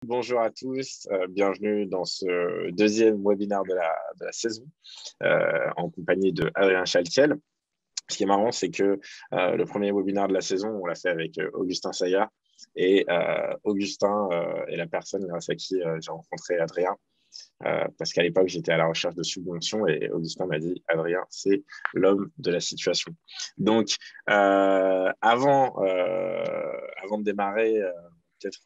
Bonjour à tous, bienvenue dans ce deuxième webinaire de la saison en compagnie de Adrien Chaltiel. Ce qui est marrant, c'est que le premier webinaire de la saison, on l'a fait avec Augustin Sayat et Augustin est la personne grâce à qui j'ai rencontré Adrien. Parce qu'à l'époque, j'étais à la recherche de subventions et Augustin m'a dit, Adrien, c'est l'homme de la situation. Donc, avant de démarrer, peut-être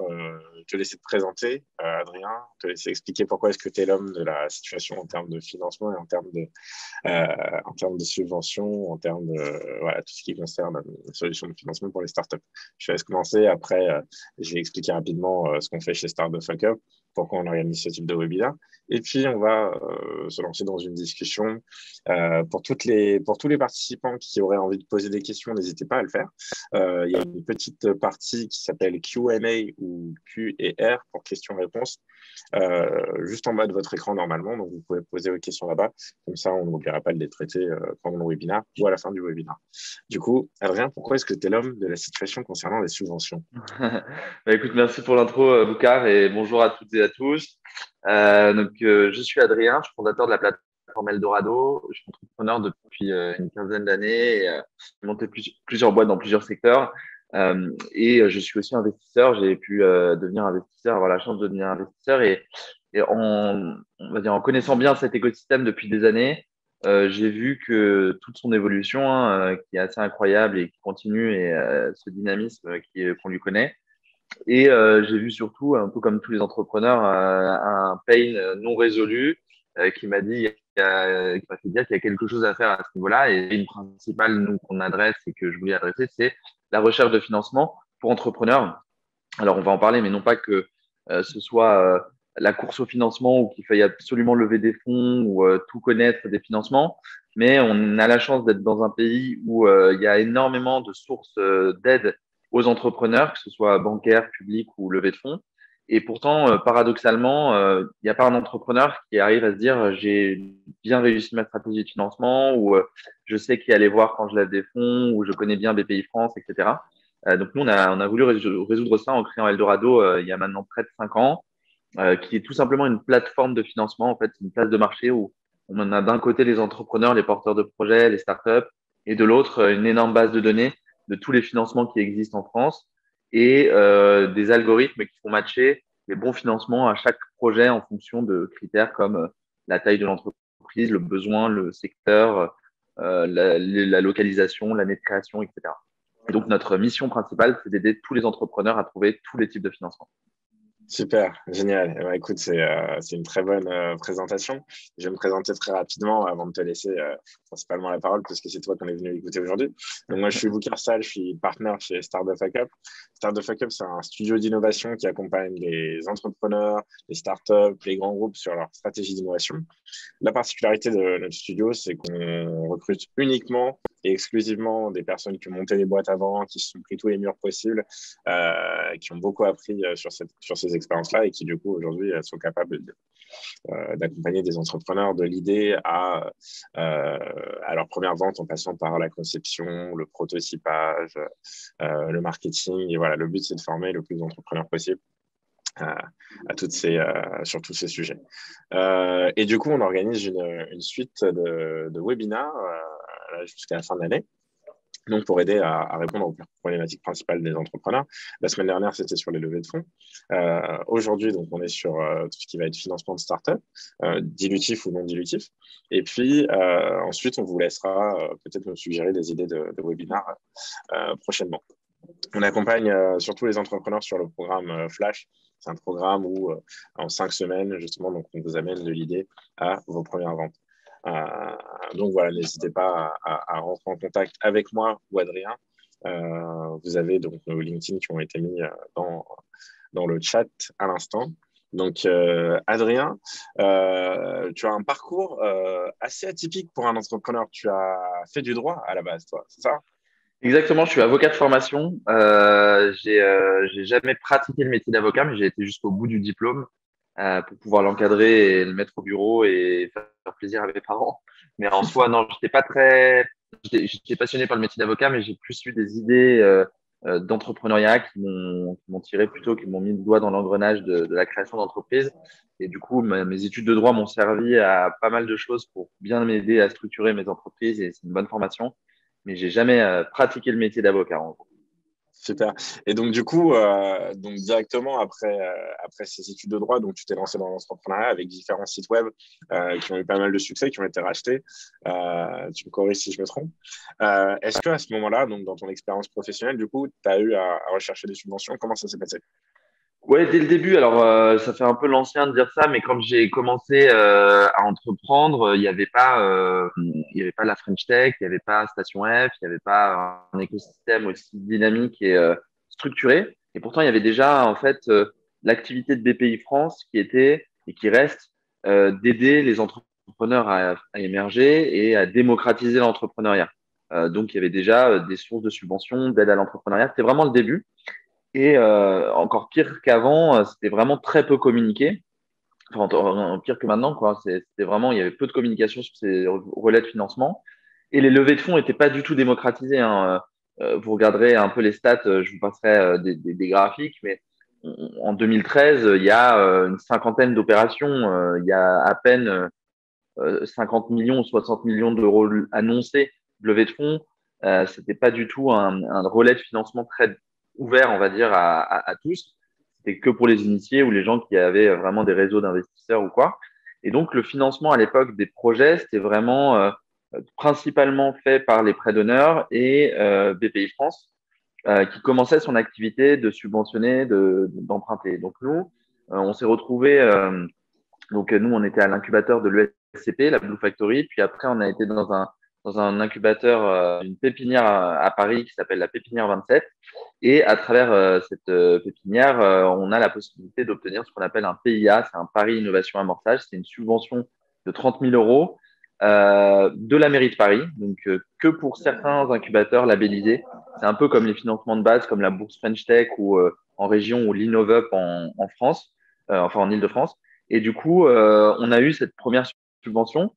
te laisser te présenter, Adrien, te laisser expliquer pourquoi est-ce que tu es l'homme de la situation en termes de financement et en termes de subventions, en termes de voilà, tout ce qui concerne la solution de financement pour les startups. Je laisse commencer. Après, je vais expliquer rapidement ce qu'on fait chez Start the Fuck Up, pourquoi on organise ce type de webinaire. Et puis, on va se lancer dans une discussion. Pour tous les participants qui auraient envie de poser des questions, n'hésitez pas à le faire. Il y a une petite partie qui s'appelle Q&A ou Q&R pour questions-réponses, juste en bas de votre écran normalement. Donc, vous pouvez poser vos questions là-bas. Comme ça, on n'oubliera pas de les traiter pendant le webinaire ou à la fin du webinaire. Du coup, Adrien, pourquoi est-ce que tu es l'homme de la situation concernant les subventions? Écoute, merci pour l'intro, Boucar, et bonjour à toutes et à tous. Je suis Adrien, je suis fondateur de la plateforme Eldorado. Je suis entrepreneur depuis une quinzaine d'années et j'ai monté plusieurs boîtes dans plusieurs secteurs. Je suis aussi investisseur. J'ai pu devenir investisseur, avoir la chance de devenir investisseur. On va dire, en connaissant bien cet écosystème depuis des années, j'ai vu que toute son évolution, qui est assez incroyable et qui continue, et ce dynamisme qu'on lui connaît. J'ai vu surtout, un peu comme tous les entrepreneurs, un pain non résolu qui m'a dit, qui m'a fait dire qu'il y a quelque chose à faire à ce niveau-là. Et une principale, nous, qu'on adresse et que je voulais adresser, c'est la recherche de financement pour entrepreneurs. Alors, on va en parler, mais non pas que ce soit la course au financement ou qu'il faille absolument lever des fonds ou tout connaître des financements, mais on a la chance d'être dans un pays où il y a énormément de sources d'aide aux entrepreneurs, que ce soit bancaire, public ou levée de fonds. Et pourtant, paradoxalement, il n'y a pas un entrepreneur qui arrive à se dire j'ai bien réussi ma stratégie de financement ou je sais qui aller voir quand je lève des fonds ou je connais bien BPI France, etc. Donc nous, on a voulu résoudre ça en créant Eldorado il y a maintenant près de 5 ans, qui est tout simplement une plateforme de financement, en fait, une place de marché où on a d'un côté les entrepreneurs, les porteurs de projets, les startups, et de l'autre, une énorme base de données de tous les financements qui existent en France et des algorithmes qui font matcher les bons financements à chaque projet en fonction de critères comme la taille de l'entreprise, le besoin, le secteur, la localisation, l'année de création, etc. Et donc, notre mission principale, c'est d'aider tous les entrepreneurs à trouver tous les types de financement. Super, génial. Eh ben, écoute, c'est une très bonne présentation. Je vais me présenter très rapidement avant de te laisser principalement la parole, parce que c'est toi qu'on est venu écouter aujourd'hui. Donc moi, je suis Boucar Sall, je suis partenaire chez Start the Fuck Up. Start the Fuck Up, c'est un studio d'innovation qui accompagne les entrepreneurs, les startups, les grands groupes sur leur stratégie d'innovation. La particularité de notre studio, c'est qu'on recrute uniquement et exclusivement des personnes qui ont monté des boîtes avant, qui se sont pris tous les murs possibles, qui ont beaucoup appris sur ces expériences-là et qui, du coup, aujourd'hui, sont capables d'accompagner des entrepreneurs de l'idée à leur première vente en passant par la conception, le prototypage, le marketing. Et voilà, le but, c'est de former le plus d'entrepreneurs possible sur tous ces sujets. Et du coup, on organise une suite de webinaires jusqu'à la fin de l'année. Donc, pour aider à répondre aux problématiques principales des entrepreneurs. La semaine dernière, c'était sur les levées de fonds. Aujourd'hui, donc, on est sur tout ce qui va être financement de start-up, dilutif ou non dilutif. Et puis, ensuite, on vous laissera peut-être nous suggérer des idées de webinaires prochainement. On accompagne surtout les entrepreneurs sur le programme Flash. C'est un programme où, en 5 semaines, justement, donc, on vous amène de l'idée à vos premières ventes. Donc voilà, n'hésitez pas à rentrer en contact avec moi ou Adrien. Vous avez donc nos LinkedIn qui ont été mis dans le chat à l'instant. Donc Adrien, tu as un parcours assez atypique pour un entrepreneur. Tu as fait du droit à la base, toi, c'est ça? Exactement, je suis avocat de formation. J'ai jamais pratiqué le métier d'avocat, mais j'ai été jusqu'au bout du diplôme pour pouvoir l'encadrer et le mettre au bureau et faire plaisir à mes parents. Mais en soi, non, j'étais pas très. J'étais passionné par le métier d'avocat, mais j'ai plus eu des idées d'entrepreneuriat qui m'ont tiré plutôt, qui m'ont mis le doigt dans l'engrenage de la création d'entreprise. Et du coup, mes études de droit m'ont servi à pas mal de choses pour bien m'aider à structurer mes entreprises et c'est une bonne formation. Mais j'ai jamais pratiqué le métier d'avocat, en gros. Super. Et donc, du coup, donc directement après ces études de droit, donc tu t'es lancé dans l'entrepreneuriat avec différents sites web qui ont eu pas mal de succès, qui ont été rachetés. Tu me corriges si je me trompe. Est-ce qu'à ce moment-là, donc dans ton expérience professionnelle, du coup, tu as eu à rechercher des subventions? Comment ça s'est passé? Ouais, dès le début, alors ça fait un peu l'ancien de dire ça, mais quand j'ai commencé à entreprendre, il y avait pas la French Tech, il y avait pas Station F, il y avait pas un écosystème aussi dynamique et structuré. Et pourtant, il y avait déjà en fait l'activité de BPI France qui était et qui reste d'aider les entrepreneurs à émerger et à démocratiser l'entrepreneuriat. Donc, il y avait déjà des sources de subventions, d'aide à l'entrepreneuriat. C'était vraiment le début. Et encore pire qu'avant, c'était vraiment très peu communiqué. Enfin, pire que maintenant, quoi. C'était vraiment, il y avait peu de communication sur ces relais de financement. Et les levées de fonds n'étaient pas du tout démocratisées, hein. Vous regarderez un peu les stats, je vous passerai des graphiques, mais en 2013, il y a une cinquantaine d'opérations. Il y a à peine 50 millions ou 60 millions d'euros annoncés de levée de fonds. C'était pas du tout un relais de financement très ouvert, on va dire, à tous. C'était que pour les initiés ou les gens qui avaient vraiment des réseaux d'investisseurs ou quoi. Et donc, le financement à l'époque des projets, c'était vraiment principalement fait par les prêts d'honneur et BPI France, qui commençait son activité de subventionner, d'emprunter. Donc, nous, on s'est retrouvés donc, nous, on était à l'incubateur de l'USCP, la Blue Factory. Puis après, on a été dans un incubateur, une pépinière à Paris qui s'appelle la Pépinière 27. Et à travers cette pépinière, on a la possibilité d'obtenir ce qu'on appelle un PIA, c'est un Paris Innovation Amorçage. C'est une subvention de 30 000 euros de la mairie de Paris, donc que pour certains incubateurs labellisés. C'est un peu comme les financements de base, comme la bourse French Tech ou en région ou l'InnovUp en France, enfin en Île-de-France. Et du coup, on a eu cette première subvention.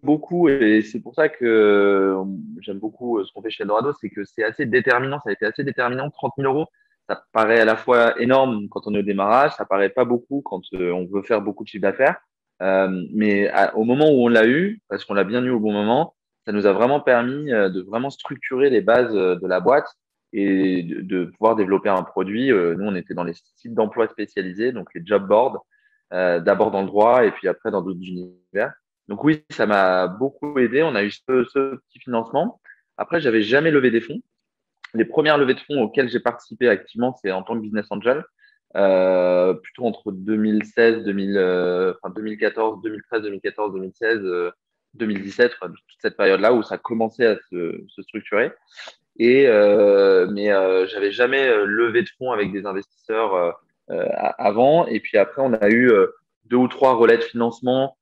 Beaucoup, et c'est pour ça que j'aime beaucoup ce qu'on fait chez Eldorado, c'est que c'est assez déterminant, ça a été assez déterminant. 30 000 euros, ça paraît à la fois énorme quand on est au démarrage, ça paraît pas beaucoup quand on veut faire beaucoup de chiffre d'affaires. Mais au moment où on l'a eu, parce qu'on l'a bien eu au bon moment, ça nous a vraiment permis de vraiment structurer les bases de la boîte et de pouvoir développer un produit. Nous, on était dans les sites d'emploi spécialisés, donc les job boards, d'abord dans le droit et puis après dans d'autres univers. Donc oui, ça m'a beaucoup aidé. On a eu ce petit financement. Après, j'avais jamais levé des fonds. Les premières levées de fonds auxquelles j'ai participé activement, c'est en tant que business angel, plutôt entre 2016, 2000, enfin 2014, 2013, 2014, 2016, 2017, enfin, toute cette période-là où ça commençait à se structurer. Et mais j'avais jamais levé de fonds avec des investisseurs avant. Et puis après, on a eu deux ou trois relais de financement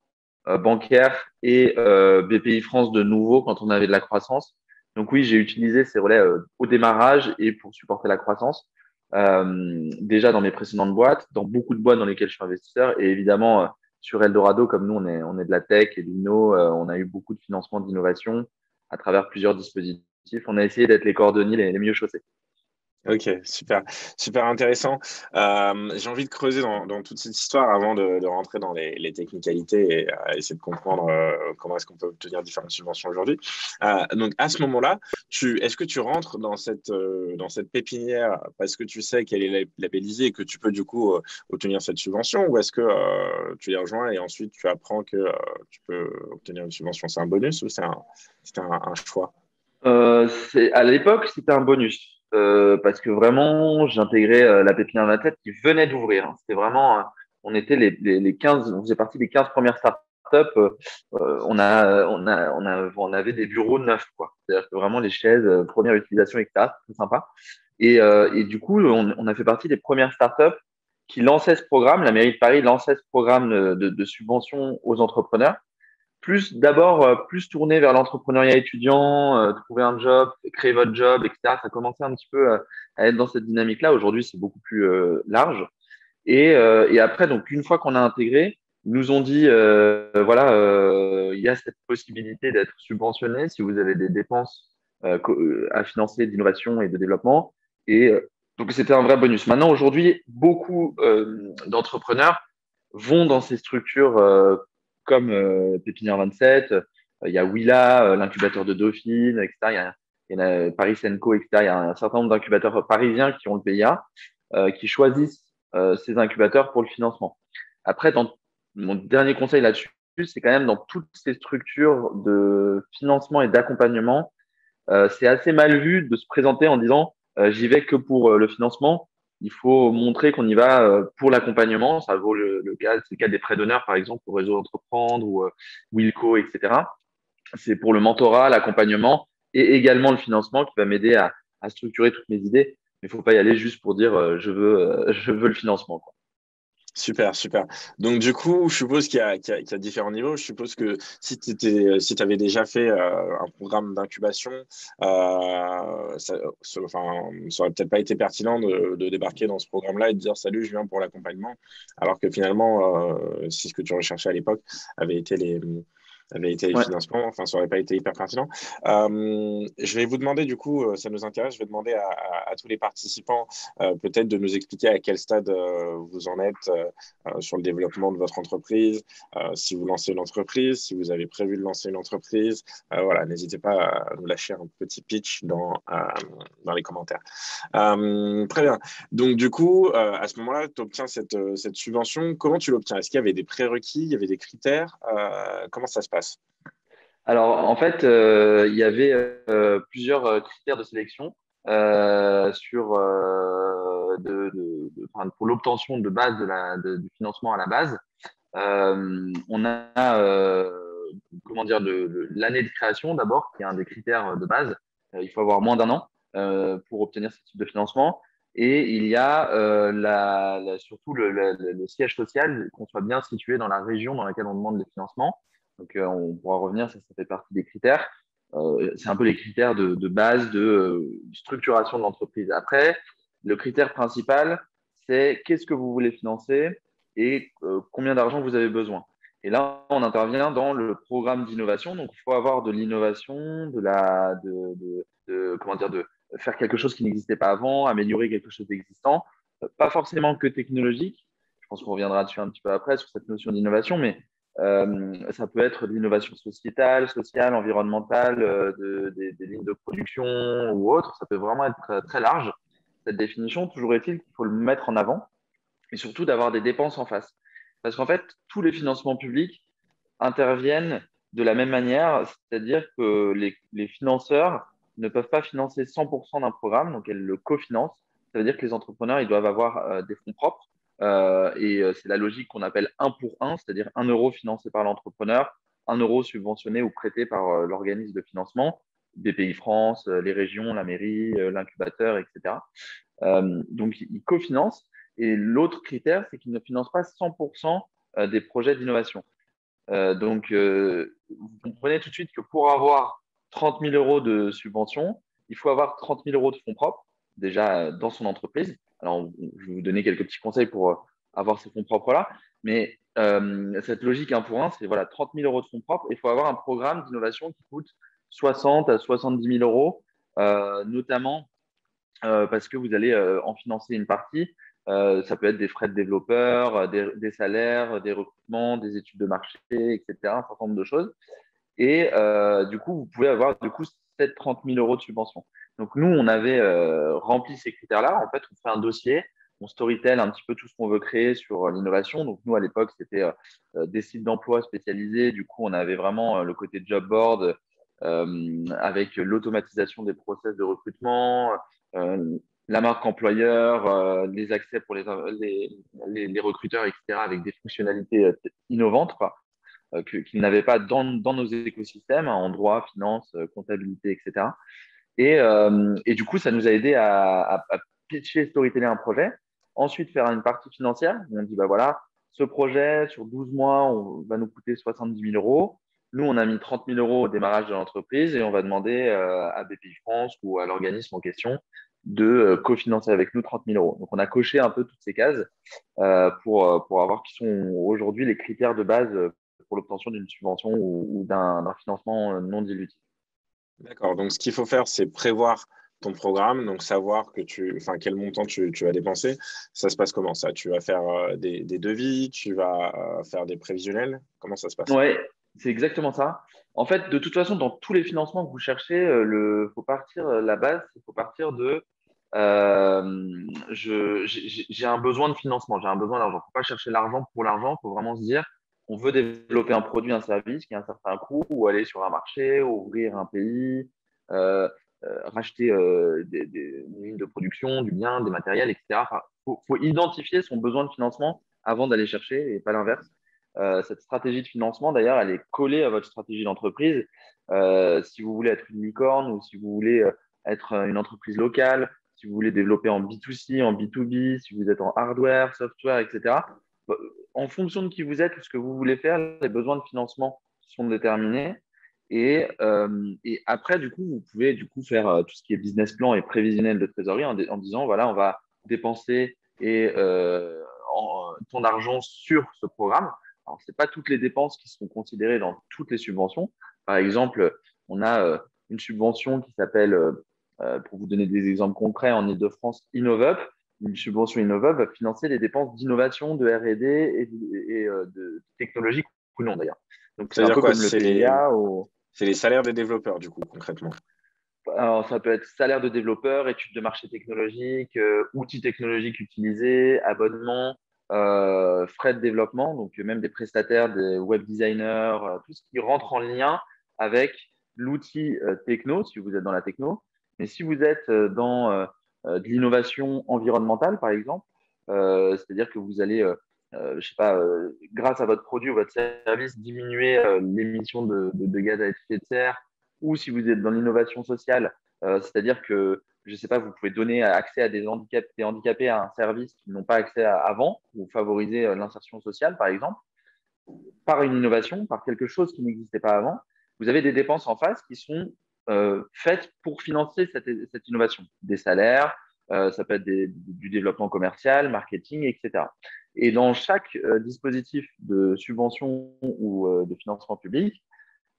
bancaire et BPI France de nouveau quand on avait de la croissance. Donc oui, j'ai utilisé ces relais au démarrage et pour supporter la croissance. Déjà dans mes précédentes boîtes, dans beaucoup de boîtes dans lesquelles je suis investisseur et évidemment sur Eldorado, comme nous on est de la tech et de l'inno, on a eu beaucoup de financement d'innovation à travers plusieurs dispositifs. On a essayé d'être les cordonniers les mieux chaussés. Ok, super, super intéressant. J'ai envie de creuser dans toute cette histoire avant de rentrer dans les technicalités et essayer de comprendre comment est-ce qu'on peut obtenir différentes subventions aujourd'hui. Donc à ce moment-là, est-ce que tu rentres dans cette pépinière parce que tu sais qu'elle est labellisée et que tu peux du coup obtenir cette subvention, ou est-ce que tu les rejoins et ensuite tu apprends que tu peux obtenir une subvention? C'est un bonus ou c'est un choix? À l'époque, c'était un bonus parce que vraiment, j'intégrais la pépinière de la tête qui venait d'ouvrir, hein. C'était vraiment, on était les 15, on faisait partie des 15 premières startups. On avait des bureaux neufs, quoi. C'est-à-dire que vraiment les chaises, première utilisation, etc. C'est sympa. Et du coup, on a fait partie des premières startups qui lançaient ce programme. La mairie de Paris lançait ce programme de subvention aux entrepreneurs plus d'abord plus tourné vers l'entrepreneuriat étudiant, trouver un job, créer votre job, etc. Ça commençait un petit peu à être dans cette dynamique-là. Aujourd'hui, c'est beaucoup plus large. Et après, donc une fois qu'on a intégré, ils nous ont dit voilà, il y a cette possibilité d'être subventionné si vous avez des dépenses à financer d'innovation et de développement. Et donc, c'était un vrai bonus. Maintenant, aujourd'hui, beaucoup d'entrepreneurs vont dans ces structures comme Pépinière 27. Il y a Willa, l'incubateur de Dauphine, etc. Il y en a Paris Co, etc. Il y a un certain nombre d'incubateurs parisiens qui ont le PIA, qui choisissent ces incubateurs pour le financement. Après, dans mon dernier conseil là-dessus, c'est quand même dans toutes ces structures de financement et d'accompagnement, c'est assez mal vu de se présenter en disant j'y vais que pour le financement. Il faut montrer qu'on y va pour l'accompagnement. Ça vaut le cas, c'est le cas des prêts d'honneur, par exemple, au réseau Entreprendre ou Wilco, etc. C'est pour le mentorat, l'accompagnement et également le financement qui va m'aider à structurer toutes mes idées. Mais il ne faut pas y aller juste pour dire je veux le financement, quoi. Super, super. Donc, du coup, je suppose qu'il y a différents niveaux. Je suppose que si tu avais déjà fait un programme d'incubation, enfin, ça aurait peut-être pas été pertinent de débarquer dans ce programme-là et de dire salut, je viens pour l'accompagnement, alors que finalement, si ce que tu recherchais à l'époque avait été les Ouais. financements, enfin, ça aurait pas été hyper pertinent. Je vais vous demander, du coup, ça nous intéresse, je vais demander à tous les participants peut-être de nous expliquer à quel stade vous en êtes sur le développement de votre entreprise, si vous lancez une entreprise, si vous avez prévu de lancer une entreprise. Voilà, n'hésitez pas à nous lâcher un petit pitch dans les commentaires. Très bien. Donc, du coup, à ce moment-là, tu obtiens cette subvention. Comment tu l'obtiens? Est-ce qu'il y avait des prérequis, il y avait des critères? Comment ça se passe? Alors, en fait, il y avait plusieurs critères de sélection enfin, pour l'obtention de base du financement à la base. On a comment dire l'année de création d'abord, qui est un des critères de base. Il faut avoir moins d'un an pour obtenir ce type de financement. Et il y a surtout le siège social, qu'on soit bien situé dans la région dans laquelle on demande les financements. Donc, on pourra revenir, ça fait partie des critères. C'est un peu les critères de base de structuration de l'entreprise. Après, le critère principal, c'est qu'est-ce que vous voulez financer et combien d'argent vous avez besoin. Et là, on intervient dans le programme d'innovation. Donc, il faut avoir de l'innovation, comment dire, de faire quelque chose qui n'existait pas avant, améliorer quelque chose d'existant. Pas forcément que technologique. Je pense qu'on reviendra dessus un petit peu après sur cette notion d'innovation, mais ça peut être de l'innovation sociétale, sociale, environnementale, des lignes de production ou autre. Ça peut vraiment être très, très large, cette définition. Toujours est-il qu'il faut le mettre en avant et surtout d'avoir des dépenses en face. Parce qu'en fait, tous les financements publics interviennent de la même manière, c'est-à-dire que les financeurs ne peuvent pas financer 100% d'un programme, donc elles le cofinancent. Ça veut dire que les entrepreneurs, ils doivent avoir des fonds propres. C'est la logique qu'on appelle un pour un, c'est-à-dire 1 euro financé par l'entrepreneur, 1 euro subventionné ou prêté par l'organisme de financement, BPI France, les régions, la mairie, l'incubateur, etc. Donc, ils cofinancent. Et l'autre critère, c'est qu'ils ne financent pas 100% des projets d'innovation. Vous comprenez tout de suite que pour avoir 30 000 euros de subvention, il faut avoir 30 000 euros de fonds propres, déjà dans son entreprise. Alors, je vais vous donner quelques petits conseils pour avoir ces fonds propres-là. Mais cette logique 1 pour 1, c'est voilà, 30 000 euros de fonds propres. Il faut avoir un programme d'innovation qui coûte 60 à 70 000 euros, notamment parce que vous allez en financer une partie. Ça peut être des frais de développeurs, des salaires, des recrutements, des études de marché, etc., un certain nombre de choses. Et du coup, vous pouvez avoir du coup 7 30 000 euros de subvention. Donc nous, on avait rempli ces critères-là. En fait, on fait un dossier, on storytell un petit peu tout ce qu'on veut créer sur l'innovation. Donc nous, à l'époque, c'était des sites d'emploi spécialisés. Du coup, on avait vraiment le côté job board avec l'automatisation des process de recrutement, euh, la marque employeur, les accès pour les recruteurs, etc., avec des fonctionnalités innovantes, quoi, qu'ils n'avaient pas dans nos écosystèmes, hein, en droit, finance, comptabilité, etc. Et du coup, ça nous a aidé à pitcher, storyteller un projet. Ensuite, faire une partie financière. On dit, bah voilà, ce projet, sur 12 mois, va nous coûter 70 000 euros. Nous, on a mis 30 000 euros au démarrage de l'entreprise et on va demander à BPI France ou à l'organisme en question de cofinancer avec nous 30 000 euros. Donc, on a coché un peu toutes ces cases pour avoir qui sont aujourd'hui les critères de base pour l'obtention d'une subvention ou d'un financement non dilutif. D'accord. Donc, ce qu'il faut faire, c'est prévoir ton programme, donc savoir enfin, quel montant tu vas dépenser. Ça se passe comment ça? Tu vas faire des devis, tu vas faire des prévisionnels? Comment ça se passe? Ouais, c'est exactement ça. En fait, de toute façon, dans tous les financements que vous cherchez, faut partir, la base, il faut partir de j'ai un besoin de financement, j'ai un besoin d'argent. Il ne faut pas chercher l'argent pour l'argent, il faut vraiment se dire on veut développer un produit, un service qui a un certain coût, ou aller sur un marché, ouvrir un pays, euh, racheter des lignes de production, du bien, des matériels, etc. Enfin, faut identifier son besoin de financement avant d'aller chercher et pas l'inverse. Cette stratégie de financement, d'ailleurs, elle est collée à votre stratégie d'entreprise. Si vous voulez être une licorne ou si vous voulez être une entreprise locale, si vous voulez développer en B2C, en B2B, si vous êtes en hardware, software, etc. Bah, en fonction de qui vous êtes ou ce que vous voulez faire, les besoins de financement sont déterminés. Et après, du coup, vous pouvez du coup faire tout ce qui est business plan et prévisionnel de trésorerie en disant, voilà, on va dépenser ton argent sur ce programme. Alors, ce n'est pas toutes les dépenses qui sont considérées dans toutes les subventions. Par exemple, on a une subvention qui s'appelle, pour vous donner des exemples concrets, en Ile-de-France, InnovUp. Une subvention InnovUp va financer les dépenses d'innovation, de R&D et de technologie ou non d'ailleurs. Donc, c'est un C'est-à-dire peu quoi? comme le PIA. C'est les salaires des développeurs, du coup, concrètement. Alors, ça peut être salaire de développeur, études de marché technologique, outils technologiques utilisés, abonnement, frais de développement, donc même des prestataires, des web designers, tout ce qui rentre en lien avec l'outil techno, si vous êtes dans la techno. Mais si vous êtes dans de l'innovation environnementale, par exemple, c'est-à-dire que vous allez, je sais pas, grâce à votre produit ou votre service, diminuer l'émission de gaz à effet de serre, ou si vous êtes dans l'innovation sociale, c'est-à-dire que, je ne sais pas, vous pouvez donner accès à des handicapés à un service qu'ils n'ont pas accès à avant, ou favoriser l'insertion sociale, par exemple, par une innovation, par quelque chose qui n'existait pas avant. Vous avez des dépenses en face qui sont faites pour financer cette innovation. Des salaires, ça peut être du développement commercial, marketing, etc. Et dans chaque dispositif de subvention ou de financement public,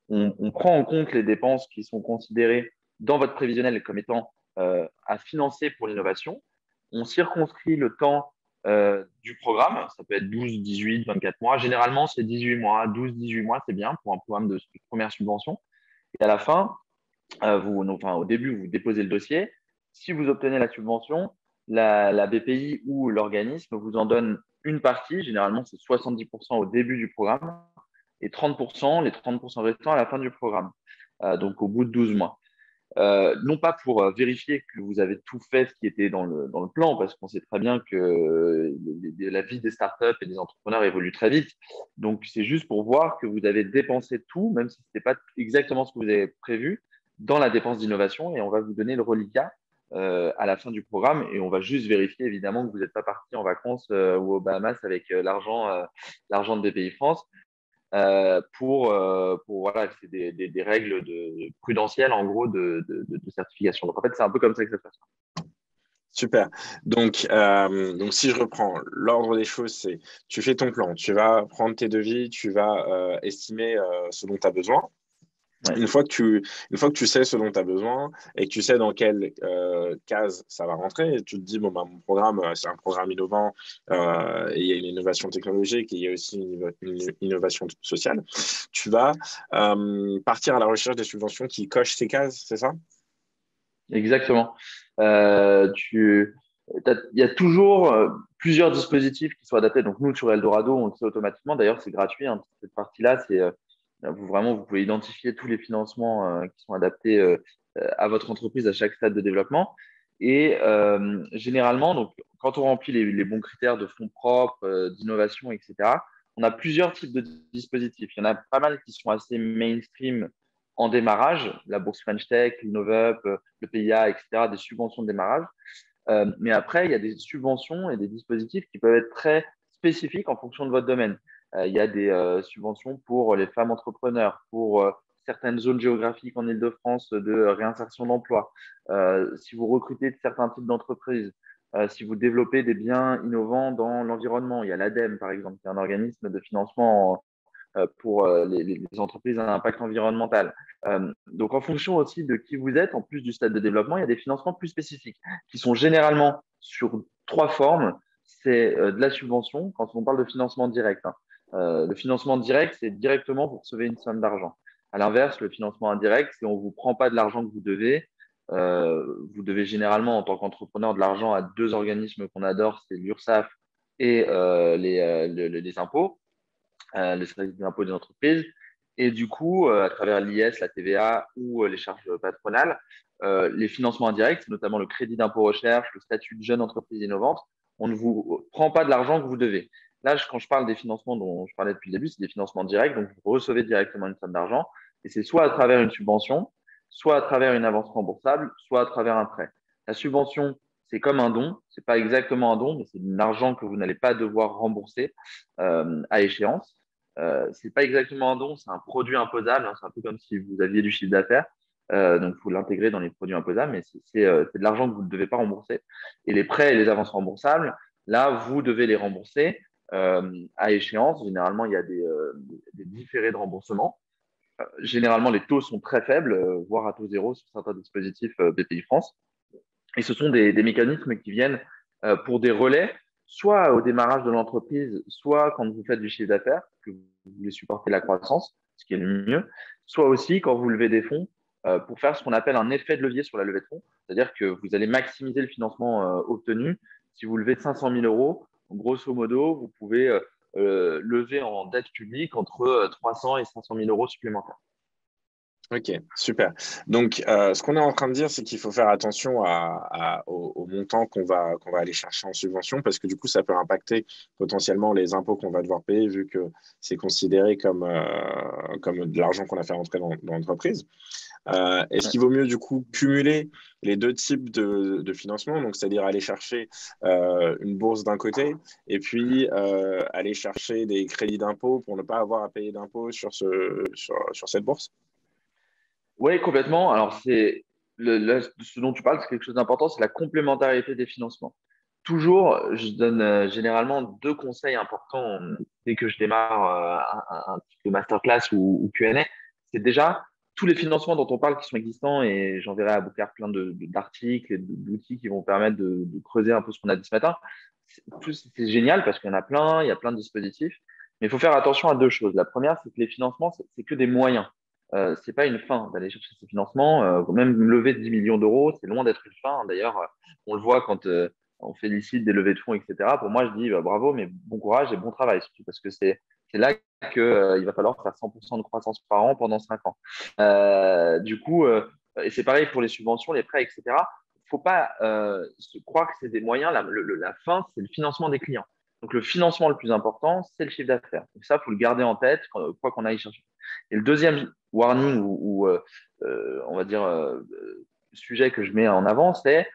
on prend en compte les dépenses qui sont considérées dans votre prévisionnel comme étant à financer pour l'innovation. On circonscrit le temps du programme. Ça peut être 12, 18, 24 mois. Généralement, c'est 18 mois. 12, 18 mois, c'est bien pour un programme de première subvention. Et à la fin, au début, vous déposez le dossier. Si vous obtenez la subvention, la BPI ou l'organisme vous en donne une partie. Généralement, c'est 70% au début du programme et 30%, les 30% restants à la fin du programme, donc au bout de 12 mois. Non pas pour vérifier que vous avez tout fait ce qui était dans le plan, parce qu'on sait très bien que la vie des startups et des entrepreneurs évolue très vite. Donc, c'est juste pour voir que vous avez dépensé tout, même si ce n'était pas exactement ce que vous avez prévu, dans la dépense d'innovation, et on va vous donner le reliquat à la fin du programme, et on va juste vérifier évidemment que vous n'êtes pas parti en vacances ou aux Bahamas avec l'argent de BPI France. Voilà, c'est des règles prudentielles en gros de certification. Donc en fait, c'est un peu comme ça que ça se passe. Super. Donc, si je reprends, l'ordre des choses, c'est tu fais ton plan, tu vas prendre tes devis, tu vas estimer ce dont tu as besoin. Ouais. Une fois que tu sais ce dont tu as besoin et que tu sais dans quelle case ça va rentrer, tu te dis, bon, bah, mon programme, c'est un programme innovant, et il y a une innovation technologique et il y a aussi une innovation sociale, tu vas partir à la recherche des subventions qui cochent ces cases, c'est ça? Exactement. Il y a toujours plusieurs dispositifs qui sont adaptés. Donc nous, sur Eldorado, on le sait automatiquement. D'ailleurs, c'est gratuit, hein. Cette partie-là, c'est vous pouvez identifier tous les financements qui sont adaptés à votre entreprise à chaque stade de développement. Et généralement, donc, quand on remplit les bons critères de fonds propres, d'innovation, etc., on a plusieurs types de dispositifs. Il y en a pas mal qui sont assez mainstream en démarrage, la bourse French Tech, l'InnovUp, le PIA, etc., des subventions de démarrage. Mais après, il y a des subventions et des dispositifs qui peuvent être très spécifiques en fonction de votre domaine. Il y a des subventions pour les femmes entrepreneurs, pour certaines zones géographiques en Île-de-France de réinsertion d'emploi. Si vous recrutez de certains types d'entreprises, si vous développez des biens innovants dans l'environnement, il y a l'ADEME, par exemple, qui est un organisme de financement pour les entreprises à impact environnemental. Donc, en fonction aussi de qui vous êtes, en plus du stade de développement, il y a des financements plus spécifiques qui sont généralement sur 3 formes. C'est de la subvention, quand on parle de financement direct, hein. Le financement direct, c'est directement vous recevez une somme d'argent. À l'inverse, le financement indirect, c'est on ne vous prend pas de l'argent que vous devez. Vous devez généralement, en tant qu'entrepreneur, de l'argent à 2 organismes qu'on adore, c'est l'URSSAF et les impôts, les services des impôts des entreprises. Et du coup, à travers l'IS, la TVA ou les charges patronales, les financements indirects, notamment le crédit d'impôt recherche, le statut de jeune entreprise innovante, on ne vous prend pas de l'argent que vous devez. Là, quand je parle des financements dont je parlais depuis le début, c'est des financements directs, donc vous recevez directement une somme d'argent, et c'est soit à travers une subvention, soit à travers une avance remboursable, soit à travers un prêt. La subvention, c'est comme un don, c'est pas exactement un don, mais c'est de l'argent que vous n'allez pas devoir rembourser à échéance. C'est pas exactement un don, c'est un produit imposable, hein, c'est un peu comme si vous aviez du chiffre d'affaires. Donc, vous l'intégrez dans les produits imposables, mais c'est de l'argent que vous ne devez pas rembourser. Et les prêts et les avances remboursables, là, vous devez les rembourser à échéance. Généralement, il y a des différés de remboursement. Généralement, les taux sont très faibles, voire à taux zéro sur certains dispositifs BPI France. Et ce sont des mécanismes qui viennent pour des relais, soit au démarrage de l'entreprise, soit quand vous faites du chiffre d'affaires, que vous voulez supporter la croissance, ce qui est le mieux, soit aussi quand vous levez des fonds pour faire ce qu'on appelle un effet de levier sur la levée de fonds. C'est-à-dire que vous allez maximiser le financement obtenu. Si vous levez 500 000 euros, grosso modo, vous pouvez lever en dette publique entre 300 et 500 000 euros supplémentaires. Ok, super. Donc, ce qu'on est en train de dire, c'est qu'il faut faire attention au montant qu'on va aller chercher en subvention, parce que du coup, ça peut impacter potentiellement les impôts qu'on va devoir payer, vu que c'est considéré comme de l'argent qu'on a fait rentrer dans l'entreprise. Est-ce qu'il vaut mieux du coup cumuler les deux types de financement, donc c'est-à-dire aller chercher une bourse d'un côté et puis aller chercher des crédits d'impôt pour ne pas avoir à payer d'impôt sur cette bourse? Oui, complètement. Alors, ce dont tu parles, c'est quelque chose d'important, c'est la complémentarité des financements. Toujours, je donne généralement 2 conseils importants dès que je démarre un type de masterclass ou Q&A. C'est déjà tous les financements dont on parle qui sont existants, et j'enverrai à Boucar plein d'articles et d'outils qui vont permettre de creuser un peu ce qu'on a dit ce matin. C'est génial parce qu'il y en a plein, il y a plein de dispositifs, mais il faut faire attention à 2 choses. La première, c'est que les financements, c'est que des moyens. C'est pas une fin d'aller chercher ces financements. Même lever 10 millions d'euros, c'est loin d'être une fin. D'ailleurs, on le voit quand on félicite des levées de fonds, etc. Pour moi, je dis bravo, mais bon courage et bon travail, surtout parce que c'est là qu'il va falloir faire 100% de croissance par an pendant 5 ans. Du coup, et c'est pareil pour les subventions, les prêts, etc. Il ne faut pas se croire que c'est des moyens. La fin, c'est le financement des clients. Donc, le financement le plus important, c'est le chiffre d'affaires. Donc, ça, il faut le garder en tête, quoi qu'on aille chercher. Et le deuxième warning on va dire, sujet que je mets en avant, c'est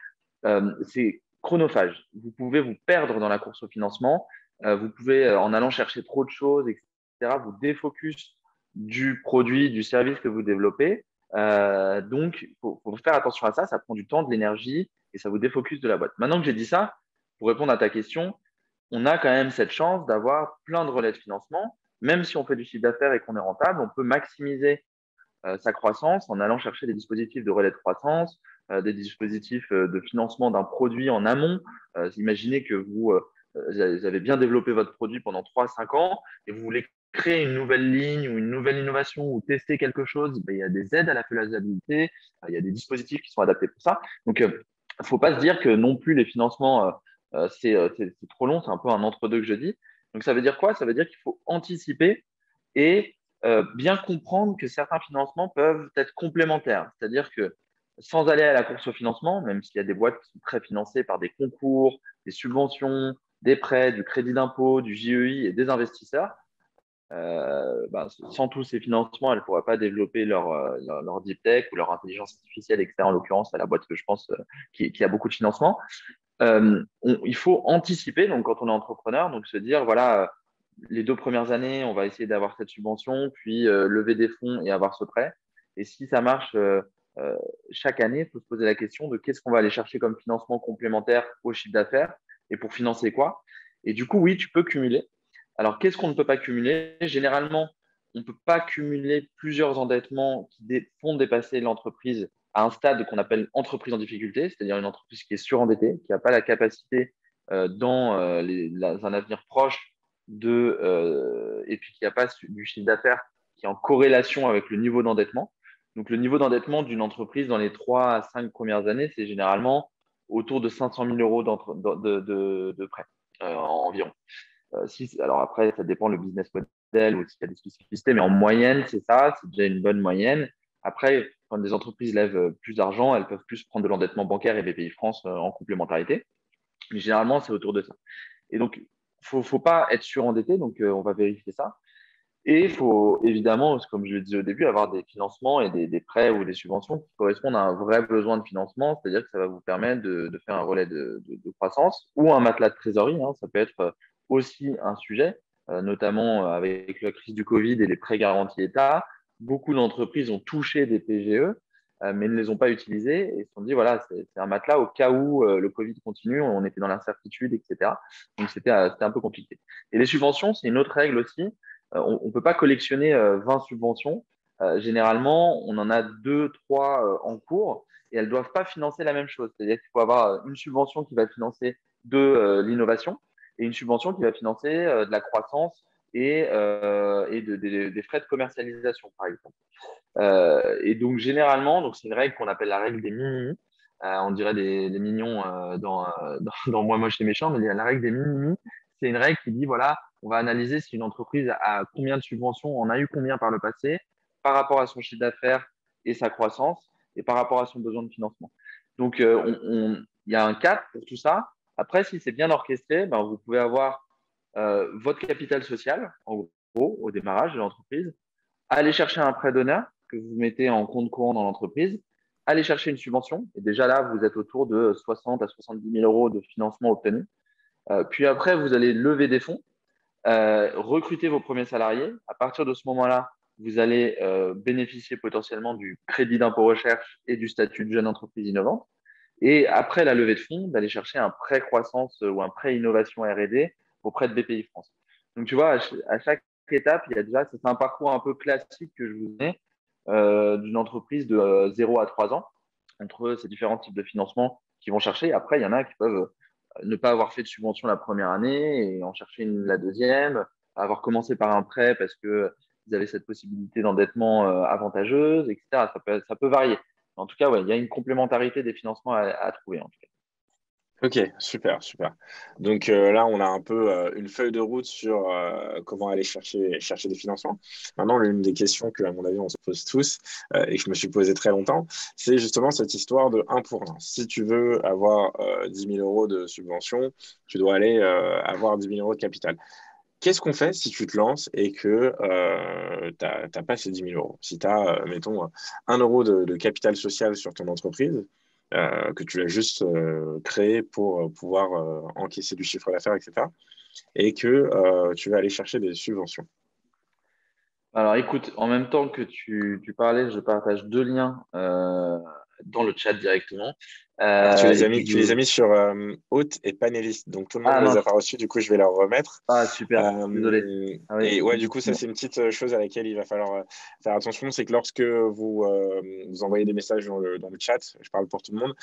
chronophage. Vous pouvez vous perdre dans la course au financement. Vous pouvez, en allant chercher trop de choses, etc., vous défocus du produit, du service que vous développez. Donc, il faut faire attention à ça. Ça prend du temps, de l'énergie et ça vous défocus de la boîte. Maintenant que j'ai dit ça, pour répondre à ta question, on a quand même cette chance d'avoir plein de relais de financement. Même si on fait du chiffre d'affaires et qu'on est rentable, on peut maximiser sa croissance en allant chercher des dispositifs de relais de croissance, des dispositifs de financement d'un produit en amont. Imaginez que vous avez bien développé votre produit pendant 3 à 5 ans et vous voulez créer une nouvelle ligne ou une nouvelle innovation ou tester quelque chose, ben, il y a des aides à la faisabilité, il y a des dispositifs qui sont adaptés pour ça. Donc, il ne faut pas se dire que non plus les financements, c'est trop long, c'est un peu un entre-deux que je dis. Donc, ça veut dire quoi? Ça veut dire qu'il faut anticiper et bien comprendre que certains financements peuvent être complémentaires. C'est-à-dire que sans aller à la course au financement, même s'il y a des boîtes qui sont très financées par des concours, des subventions, des prêts, du crédit d'impôt, du JEI et des investisseurs, sans tous ces financements, elles ne pourraient pas développer leur deep tech ou leur intelligence artificielle, etc. En l'occurrence, c'est la boîte que je pense qui a beaucoup de financement. Il faut anticiper, donc quand on est entrepreneur, donc se dire, voilà, les 2 premières années, on va essayer d'avoir cette subvention, puis lever des fonds et avoir ce prêt. Et si ça marche chaque année, il faut se poser la question de qu'est-ce qu'on va aller chercher comme financement complémentaire au chiffre d'affaires et pour financer quoi. Et du coup, oui, tu peux cumuler. Alors, qu'est-ce qu'on ne peut pas cumuler? Généralement, on ne peut pas cumuler plusieurs endettements qui font dépasser l'entreprise à un stade qu'on appelle entreprise en difficulté, c'est-à-dire une entreprise qui est surendettée, qui n'a pas la capacité dans un avenir proche et puis qui n'a pas du chiffre d'affaires qui est en corrélation avec le niveau d'endettement. Donc, le niveau d'endettement d'une entreprise dans les 3 à 5 premières années, c'est généralement autour de 500 000 euros de prêt environ. Alors après, ça dépend le business model ou s'il y a des spécificités, mais en moyenne, c'est ça, c'est déjà une bonne moyenne. Après, quand des entreprises lèvent plus d'argent, elles peuvent plus prendre de l'endettement bancaire et BPI France en complémentarité. Mais généralement, c'est autour de ça. Et donc, il ne faut pas être surendetté, donc on va vérifier ça. Et il faut évidemment, comme je le disais au début, avoir des financements et des prêts ou des subventions qui correspondent à un vrai besoin de financement, c'est-à-dire que ça va vous permettre de faire un relais de croissance ou un matelas de trésorerie. Hein, ça peut être aussi un sujet, notamment avec la crise du Covid et les prêts garantis État. Beaucoup d'entreprises ont touché des PGE, mais ne les ont pas utilisés et se sont dit, voilà, c'est un matelas au cas où le Covid continue, on était dans l'incertitude, etc. Donc, c'était un peu compliqué. Et les subventions, c'est une autre règle aussi. On ne peut pas collectionner 20 subventions. Généralement, on en a 2, 3 en cours et elles ne doivent pas financer la même chose. C'est-à-dire qu'il faut avoir une subvention qui va financer de l'innovation et une subvention qui va financer de la croissance et des frais de commercialisation, par exemple. Et donc, généralement, c'est une règle qu'on appelle la règle des minimis. On dirait des mignons dans Moi, moche et méchant, mais la règle des minimis, c'est une règle qui dit, voilà, on va analyser si une entreprise a combien de subventions, en a eu combien par le passé, par rapport à son chiffre d'affaires et sa croissance, et par rapport à son besoin de financement. Donc, il y a un cap pour tout ça. Après, si c'est bien orchestré, ben, vous pouvez avoir votre capital social, en gros, au démarrage de l'entreprise, aller chercher un prêt d'honneur que vous mettez en compte courant dans l'entreprise, aller chercher une subvention. Et déjà là, vous êtes autour de 60 à 70 000 euros de financement obtenu. Puis après, vous allez lever des fonds, recruter vos premiers salariés. À partir de ce moment-là, vous allez bénéficier potentiellement du crédit d'impôt recherche et du statut de jeune entreprise innovante. Et après la levée de fonds, d'aller chercher un prêt croissance ou un prêt innovation R&D auprès de BPI France. Donc, tu vois, à chaque étape, il y a déjà, c'est un parcours un peu classique que je vous ai d'une entreprise de 0 à 3 ans entre ces différents types de financement qu'ils vont chercher. Après, il y en a qui peuvent ne pas avoir fait de subvention la première année et en chercher la deuxième, avoir commencé par un prêt parce que vous avez cette possibilité d'endettement avantageuse, etc. Ça peut varier. En tout cas, ouais, il y a une complémentarité des financements à trouver. En tout cas. Ok, super, super. Donc là, on a un peu une feuille de route sur comment aller chercher des financements. Maintenant, l'une des questions que, à mon avis, on se pose tous et que je me suis posé très longtemps, c'est justement cette histoire de un pour 1. Si tu veux avoir 10 000 euros de subvention, tu dois aller avoir 10 000 euros de capital. Qu'est-ce qu'on fait si tu te lances et que tu n'as pas ces 10 000 euros? Si tu as, mettons, 1 euro de capital social sur ton entreprise, que tu as juste créé pour pouvoir encaisser du chiffre d'affaires, etc., et que tu vas aller chercher des subventions. Alors, écoute, en même temps que tu parlais, je partage deux liens dans le chat directement. Ah, tu les Et as puis, mis, tu les as mis sur hôte et panéliste, donc tout le monde Ah ne les a mince, pas reçus, du coup je vais leur remettre. super, désolé. Ah oui, Et ouais, du coup, ça, effectivement. c'est une petite chose à laquelle il va falloir faire attention. C'est que lorsque vous envoyez des messages dans le chat, je parle pour tout le monde,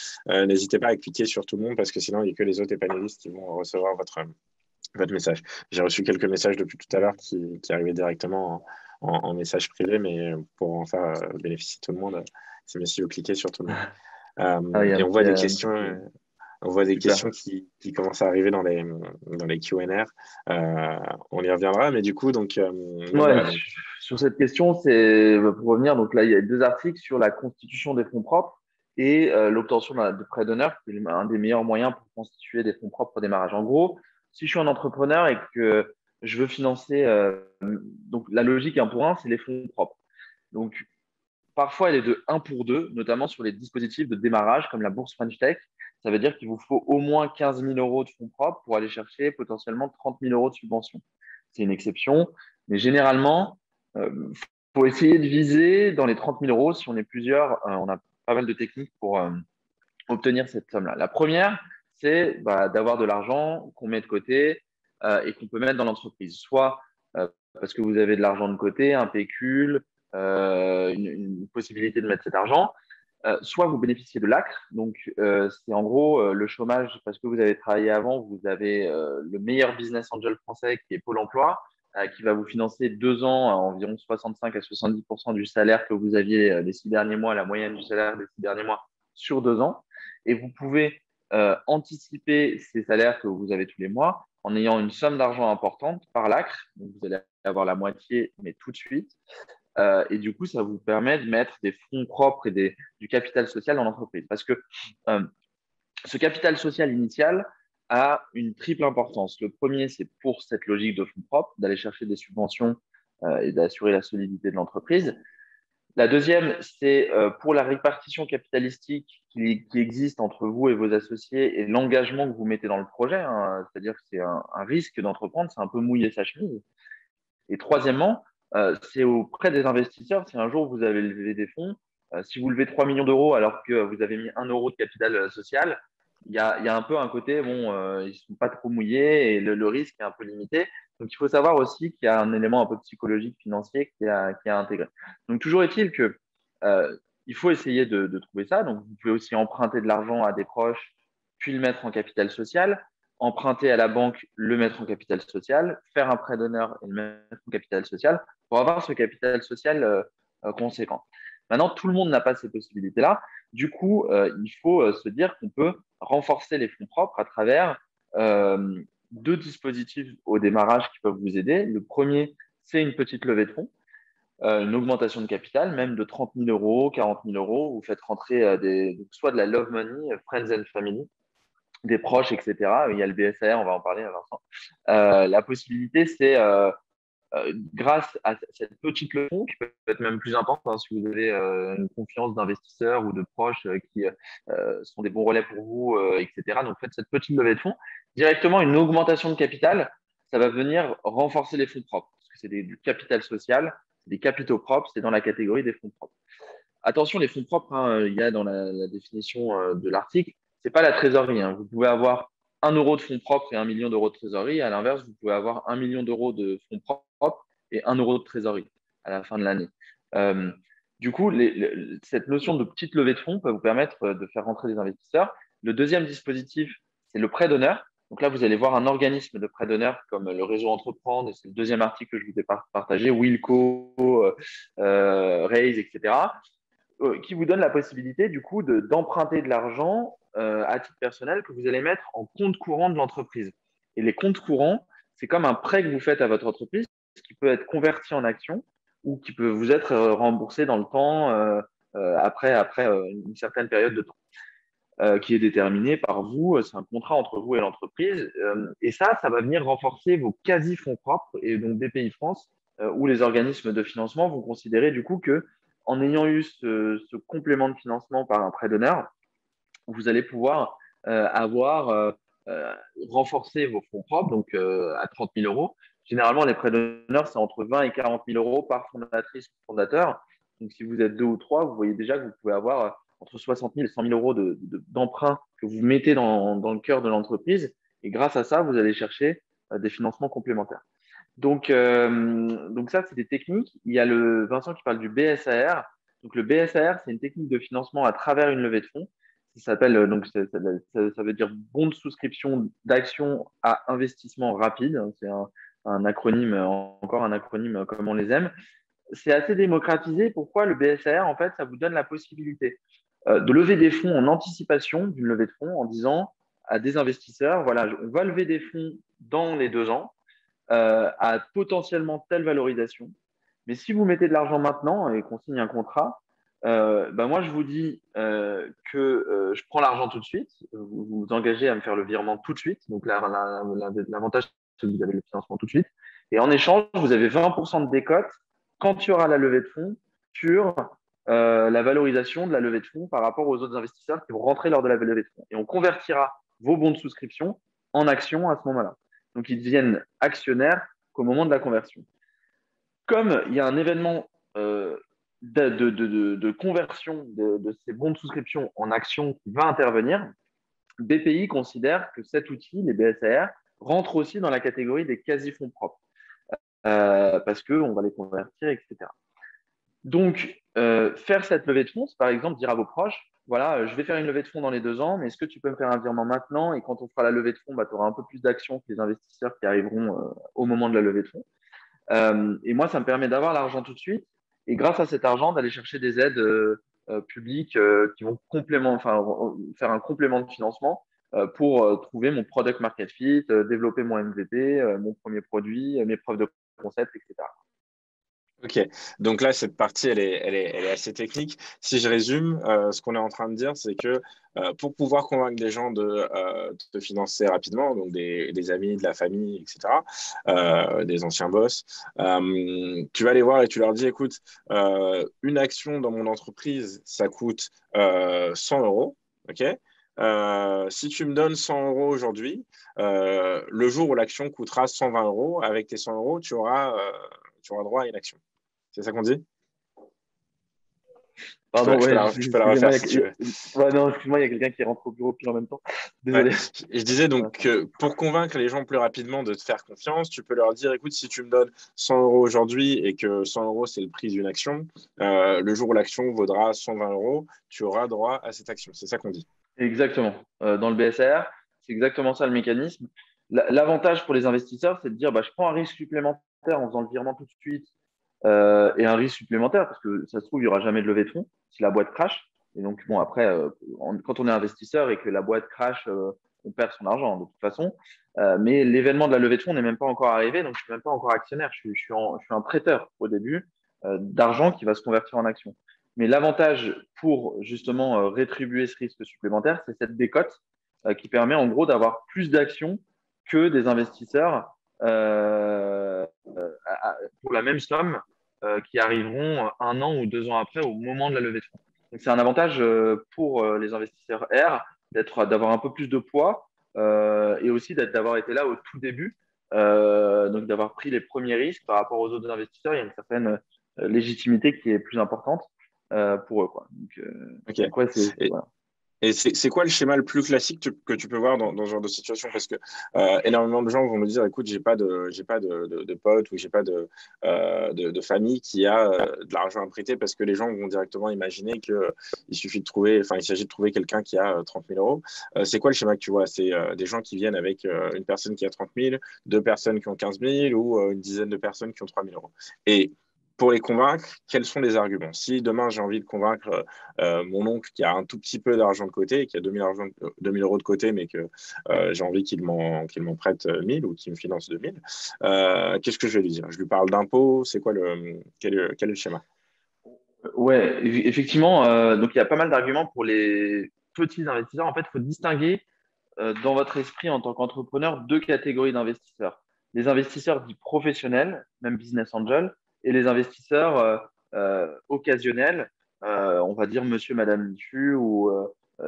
n'hésitez pas à cliquer sur tout le monde parce que sinon, il n'y a que les autres et panélistes qui vont recevoir votre message. J'ai reçu quelques messages depuis tout à l'heure qui arrivaient directement en message privé, mais pour en faire bénéficier tout le monde, c'est mieux si vous cliquez sur tout le monde. Ah oui, Et on voit des questions. On voit des super. questions qui commencent à arriver dans les Q&R. On y reviendra, mais du coup, donc Ouais, voilà. Donc, sur cette question, c'est pour revenir. Donc là, il y a deux articles sur la constitution des fonds propres et l'obtention de prêts d'honneur, qui est un des meilleurs moyens pour constituer des fonds propres au démarrage. En gros, si je suis un entrepreneur et que je veux financer, donc la logique 1 pour 1, c'est les fonds propres. Donc parfois, elle est de 1 pour 2, notamment sur les dispositifs de démarrage comme la bourse French Tech. Ça veut dire qu'il vous faut au moins 15 000 euros de fonds propres pour aller chercher potentiellement 30 000 euros de subvention. C'est une exception, mais généralement, il faut essayer de viser dans les 30 000 euros. Si on est plusieurs, on a pas mal de techniques pour obtenir cette somme-là. La première, c'est d'avoir de l'argent qu'on met de côté et qu'on peut mettre dans l'entreprise, soit parce que vous avez de l'argent de côté, un pécule, une possibilité de mettre cet argent. Soit vous bénéficiez de l'ACRE, donc c'est en gros le chômage, parce que vous avez travaillé avant, vous avez le meilleur business angel français qui est Pôle emploi, qui va vous financer 2 ans à environ 65 à 70% du salaire que vous aviez les 6 derniers mois, la moyenne du salaire des 6 derniers mois sur 2 ans. Et vous pouvez anticiper ces salaires que vous avez tous les mois en ayant une somme d'argent importante par l'ACRE. Donc vous allez avoir la moitié, mais tout de suite. Et du coup, ça vous permet de mettre des fonds propres et du capital social dans l'entreprise. Parce que ce capital social initial a une triple importance. Le premier, c'est pour cette logique de fonds propres, d'aller chercher des subventions et d'assurer la solidité de l'entreprise. La deuxième, c'est pour la répartition capitalistique qui existe entre vous et vos associés et l'engagement que vous mettez dans le projet. Hein. C'est-à-dire que c'est un risque d'entreprendre, c'est un peu mouiller sa chemise. Et troisièmement, c'est auprès des investisseurs. Si un jour vous avez levé des fonds, si vous levez 3 millions d'euros alors que vous avez mis 1 euro de capital social, il y a un peu un côté, bon, ils ne sont pas trop mouillés et le risque est un peu limité. Donc, il faut savoir aussi qu'il y a un élément un peu psychologique, financier qui a intégré. Donc, toujours est-il que il faut essayer de trouver ça. Donc, vous pouvez aussi emprunter de l'argent à des proches, puis le mettre en capital social, emprunter à la banque, le mettre en capital social, faire un prêt d'honneur et le mettre en capital social pour avoir ce capital social conséquent. Maintenant, tout le monde n'a pas ces possibilités-là. Du coup, il faut se dire qu'on peut renforcer les fonds propres à travers 2 dispositifs au démarrage qui peuvent vous aider. Le premier, c'est une petite levée de fonds, une augmentation de capital, même de 30 000 euros, 40 000 euros. Vous faites rentrer soit de la love money, friends and family, des proches, etc. Il y a le BSR, on va en parler à Vincent. La possibilité, c'est grâce à cette petite leçon, qui peut être même plus importante hein, si vous avez une confiance d'investisseurs ou de proches qui sont des bons relais pour vous, etc. Donc faites cette petite levée de fonds. Directement, une augmentation de capital, ça va venir renforcer les fonds propres, parce que c'est du capital social, c'est des capitaux propres, c'est dans la catégorie des fonds propres. Attention, les fonds propres, hein, il y a dans la définition de l'article, c'est pas la trésorerie. Hein. Vous pouvez avoir 1 euro de fonds propres et 1 million d'euros de trésorerie. À l'inverse, vous pouvez avoir 1 million d'euros de fonds propres et 1 euro de trésorerie à la fin de l'année. Euh, du coup, cette notion de petite levée de fonds peut vous permettre de faire rentrer des investisseurs. Le deuxième dispositif, c'est le prêt d'honneur. Donc là, vous allez voir un organisme de prêt d'honneur comme le réseau Entreprendre, c'est le deuxième article que je vous ai partagé, Wilco, Raise, etc., qui vous donne la possibilité du coup d'emprunter de l'argent à titre personnel que vous allez mettre en compte courant de l'entreprise. Et les comptes courants, c'est comme un prêt que vous faites à votre entreprise qui peut être converti en action ou qui peut vous être remboursé dans le temps après une certaine période de temps qui est déterminée par vous. C'est un contrat entre vous et l'entreprise. Et ça va venir renforcer vos quasi-fonds propres et donc BPI France où les organismes de financement vont considérer du coup que en ayant eu ce complément de financement par un prêt d'honneur, vous allez pouvoir avoir renforcé vos fonds propres, donc à 30 000 euros. Généralement, les prêts d'honneur, c'est entre 20 et 40 000 euros par fondatrice ou fondateur. Donc, si vous êtes 2 ou 3, vous voyez déjà que vous pouvez avoir entre 60 000 et 100 000 euros d'emprunt que vous mettez dans le cœur de l'entreprise. Et grâce à ça, vous allez chercher des financements complémentaires. Donc ça, c'est des techniques. Il y a le Vincent qui parle du BSAR. Donc, le BSAR, c'est une technique de financement à travers une levée de fonds. Ça s'appelle, donc, ça veut dire bon de souscription d'action à investissement rapide. C'est un acronyme, encore un acronyme comme on les aime. C'est assez démocratisé. Pourquoi le BSAR, en fait, ça vous donne la possibilité de lever des fonds en anticipation d'une levée de fonds en disant à des investisseurs, voilà, on va lever des fonds dans les 2 ans à potentiellement telle valorisation. Mais si vous mettez de l'argent maintenant et qu'on signe un contrat, ben moi je vous dis que je prends l'argent tout de suite. Vous vous engagez à me faire le virement tout de suite. Donc l'avantage, c'est que vous avez le financement tout de suite. Et en échange, vous avez 20% de décote quand il y aura la levée de fonds sur la valorisation de la levée de fonds par rapport aux autres investisseurs qui vont rentrer lors de la levée de fonds. Et on convertira vos bons de souscription en actions à ce moment-là. Donc, ils deviennent actionnaires qu'au moment de la conversion. Comme il y a un événement de conversion de ces bons de souscription en actions qui va intervenir, BPI considère que cet outil, les BSAR, rentre aussi dans la catégorie des quasi-fonds propres. parce qu'on va les convertir, etc. Donc, faire cette levée de fonds, c'est par exemple dire à vos proches, voilà, je vais faire une levée de fonds dans les 2 ans, mais est-ce que tu peux me faire un virement maintenant? Et quand on fera la levée de fonds, bah, tu auras un peu plus d'actions que les investisseurs qui arriveront au moment de la levée de fonds. Et moi, ça me permet d'avoir l'argent tout de suite et grâce à cet argent, d'aller chercher des aides publiques qui vont faire un complément de financement pour trouver mon product market fit, développer mon MVP, mon premier produit, mes preuves de concept, etc. Ok, donc là, cette partie, elle est assez technique. Si je résume, ce qu'on est en train de dire, c'est que pour pouvoir convaincre des gens de te financer rapidement, donc des amis, de la famille, etc., des anciens boss, tu vas les voir et tu leur dis, écoute, une action dans mon entreprise, ça coûte 100 euros, ok? Si tu me donnes 100 euros aujourd'hui, le jour où l'action coûtera 120 euros, avec tes 100 euros, tu auras droit à une action. C'est ça qu'on dit? Je peux, Pardon, je peux ouais, la, je peux la excusez-moi, refaire si tu veux. ouais, non, excuse-moi, il y a quelqu'un qui rentre au bureau pile en même temps. Ouais. Désolé. Je disais Ouais. donc que pour convaincre les gens plus rapidement de te faire confiance, tu peux leur dire, écoute, si tu me donnes 100 euros aujourd'hui et que 100 euros, c'est le prix d'une action, le jour où l'action vaudra 120 euros, tu auras droit à cette action. C'est ça qu'on dit. Exactement. Dans le BSR, c'est exactement ça le mécanisme. L'avantage pour les investisseurs, c'est de dire, bah, je prends un risque supplémentaire en faisant le virement tout de suite et un risque supplémentaire parce que ça se trouve, il n'y aura jamais de levée de fonds si la boîte crash. Et donc, bon, après, quand on est investisseur et que la boîte crash, on perd son argent de toute façon. Mais l'événement de la levée de fonds n'est même pas encore arrivé, donc je ne suis même pas encore actionnaire. Je suis un prêteur au début d'argent qui va se convertir en action. Mais l'avantage pour justement rétribuer ce risque supplémentaire, c'est cette décote qui permet en gros d'avoir plus d'actions que des investisseurs pour la même somme qui arriveront 1 an ou 2 ans après au moment de la levée de fonds. Donc c'est un avantage pour les investisseurs R d'avoir un peu plus de poids et aussi d'avoir été là au tout début, donc d'avoir pris les premiers risques par rapport aux autres investisseurs. Il y a une certaine légitimité qui est plus importante pour eux, quoi. Ok. Donc ouais, Et, voilà. Et c'est quoi le schéma le plus classique que tu peux voir dans ce genre de situation? Parce que énormément de gens vont me dire, écoute, j'ai pas de potes ou j'ai pas de famille qui a de l'argent à prêter parce que les gens vont directement imaginer qu'il suffit de trouver, enfin, il s'agit de trouver quelqu'un qui a 30 000 euros. C'est quoi le schéma que tu vois? C'est des gens qui viennent avec une personne qui a 30 000, deux personnes qui ont 15 000 ou une dizaine de personnes qui ont 3 000 euros. Et pour les convaincre, quels sont les arguments? Si demain j'ai envie de convaincre mon oncle qui a un tout petit peu d'argent de côté, qui a 2000 euros de côté, mais que j'ai envie qu'il m'en prête 1000 ou qu'il me finance 2000, qu'est-ce que je vais lui dire? Je lui parle d'impôts, c'est quoi quel est le schéma? Ouais, effectivement, donc il y a pas mal d'arguments pour les petits investisseurs. En fait, il faut distinguer dans votre esprit en tant qu'entrepreneur deux catégories d'investisseurs. Les investisseurs dits professionnels, même business angel, et les investisseurs occasionnels, on va dire monsieur, madame Michu, ou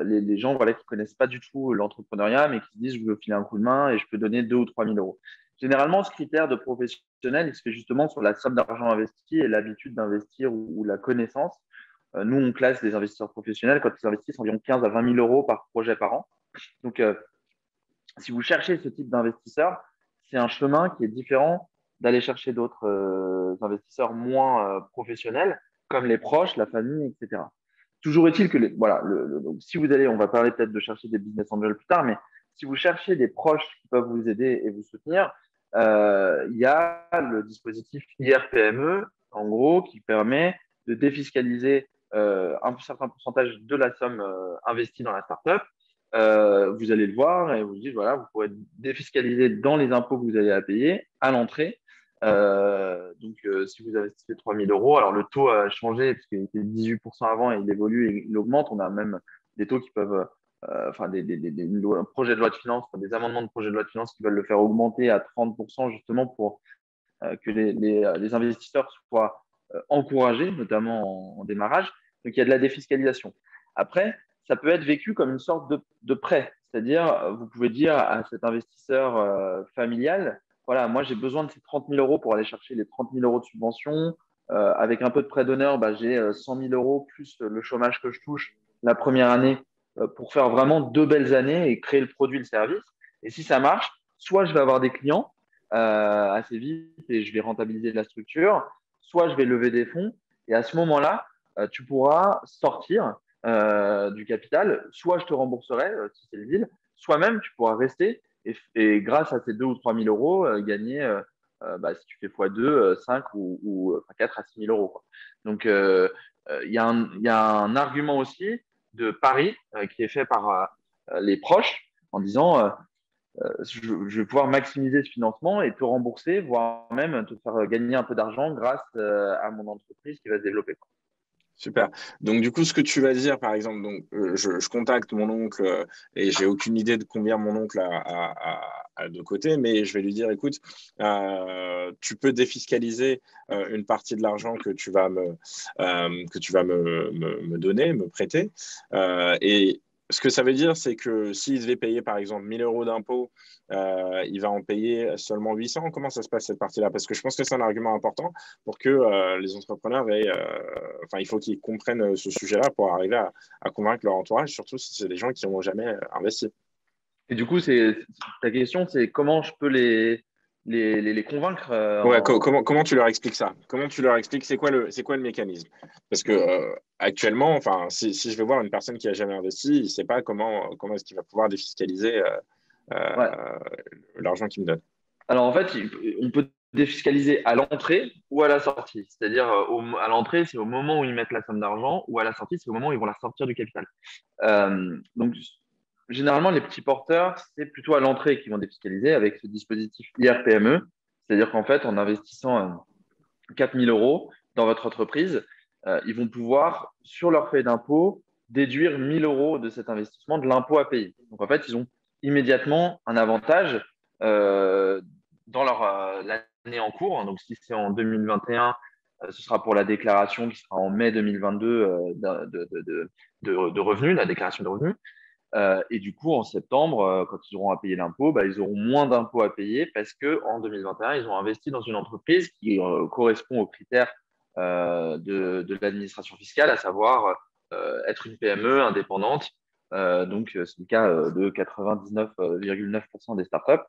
les gens voilà, qui connaissent pas du tout l'entrepreneuriat, mais qui se disent je veux filer un coup de main et je peux donner 2 ou 3 000 euros. Généralement, ce critère de professionnel, il se fait justement sur la somme d'argent investi et l'habitude d'investir ou la connaissance. Nous, on classe les investisseurs professionnels quand ils investissent environ 15 à 20 000 euros par projet par an. Donc, si vous cherchez ce type d'investisseur, c'est un chemin qui est différent d'aller chercher d'autres investisseurs moins professionnels, comme les proches, la famille, etc. Toujours est-il que, voilà, donc si vous allez, on va parler peut-être de chercher des business angels plus tard, mais si vous cherchez des proches qui peuvent vous aider et vous soutenir, il y a le dispositif IRPME, en gros, qui permet de défiscaliser un certain pourcentage de la somme investie dans la startup. Vous allez le voir et vous dites, voilà, vous pourrez défiscaliser dans les impôts que vous allez à payer à l'entrée. Si vous investissez 3 000 euros, alors le taux a changé parce qu'il était 18% avant et il évolue et il augmente. On a même des taux qui peuvent, un projet de loi de finances, des amendements de projet de loi de finances qui veulent le faire augmenter à 30% justement pour que les investisseurs soient encouragés, notamment en démarrage. Donc il y a de la défiscalisation. Après, ça peut être vécu comme une sorte de prêt. C'est-à-dire, vous pouvez dire à cet investisseur familial, voilà, moi j'ai besoin de ces 30 000 euros pour aller chercher les 30 000 euros de subvention. Avec un peu de prêt d'honneur, bah, j'ai 100 000 euros plus le chômage que je touche la première année pour faire vraiment 2 belles années et créer le produit, le service. Et si ça marche, soit je vais avoir des clients, assez vite et je vais rentabiliser la structure, soit je vais lever des fonds et à ce moment-là, tu pourras sortir du capital, soit je te rembourserai si c'est le deal, soit même tu pourras rester et grâce à ces 2 ou 3 000 euros, gagner, si tu fais x2, 5 ou 4 à 6 000 euros, quoi. Donc, il y a un argument aussi de pari qui est fait par les proches en disant je vais pouvoir maximiser ce financement et te rembourser, voire même te faire gagner un peu d'argent grâce à mon entreprise qui va se développer. Super. Donc, du coup, ce que tu vas dire, par exemple, donc, je contacte mon oncle et j'ai aucune idée de combien mon oncle a de côté, mais je vais lui dire, écoute, tu peux défiscaliser une partie de l'argent que tu vas me donner, me prêter. Et ce que ça veut dire, c'est que s'il devait payer, par exemple, 1000 euros d'impôts, il va en payer seulement 800. Comment ça se passe cette partie-là? Parce que je pense que c'est un argument important pour que les entrepreneurs aient il faut qu'ils comprennent ce sujet-là pour arriver à convaincre leur entourage, surtout si c'est des gens qui n'ont jamais investi. Et du coup, ta question, c'est comment je peux les convaincre Ouais, comment tu leur expliques ça? Comment tu leur expliques c'est quoi le mécanisme? Parce que actuellement, si je vais voir une personne qui a jamais investi, il ne sait pas comment est-ce qu'il va pouvoir défiscaliser Ouais. l'argent qu'il me donne. Alors en fait, on peut défiscaliser à l'entrée ou à la sortie. C'est-à-dire à l'entrée, c'est au moment où ils mettent la somme d'argent, ou à la sortie, c'est au moment où ils vont la sortir du capital. Donc généralement, les petits porteurs, c'est plutôt à l'entrée qu'ils vont défiscaliser avec ce dispositif IRPME. C'est-à-dire qu'en fait, en investissant 4 000 euros dans votre entreprise, ils vont pouvoir, sur leur feuille d'impôt, déduire 1 000 euros de cet investissement de l'impôt à payer. Donc en fait, ils ont immédiatement un avantage dans l'année en cours. Donc si c'est en 2021, ce sera pour la déclaration qui sera en mai 2022 de revenus, la déclaration de revenus. Et du coup, en septembre, quand ils auront à payer l'impôt, ils auront moins d'impôts à payer parce qu'en 2021, ils ont investi dans une entreprise qui correspond aux critères de l'administration fiscale, à savoir être une PME indépendante. Donc, c'est le cas de 99,9% des startups.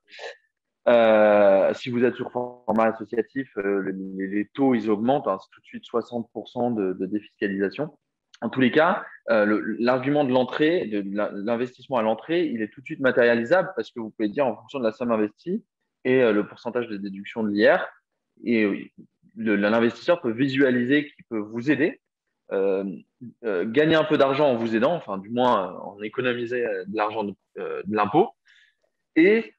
Si vous êtes sur format associatif, les taux, ils augmentent, hein, c'est tout de suite 60% de défiscalisation. En tous les cas, l'argument de l'entrée, de l'investissement à l'entrée, il est tout de suite matérialisable parce que vous pouvez dire en fonction de la somme investie et le pourcentage de déduction de l'IR, et l'investisseur peut visualiser qu'il peut vous aider, gagner un peu d'argent en vous aidant, enfin du moins en économiser de l'argent de l'impôt, et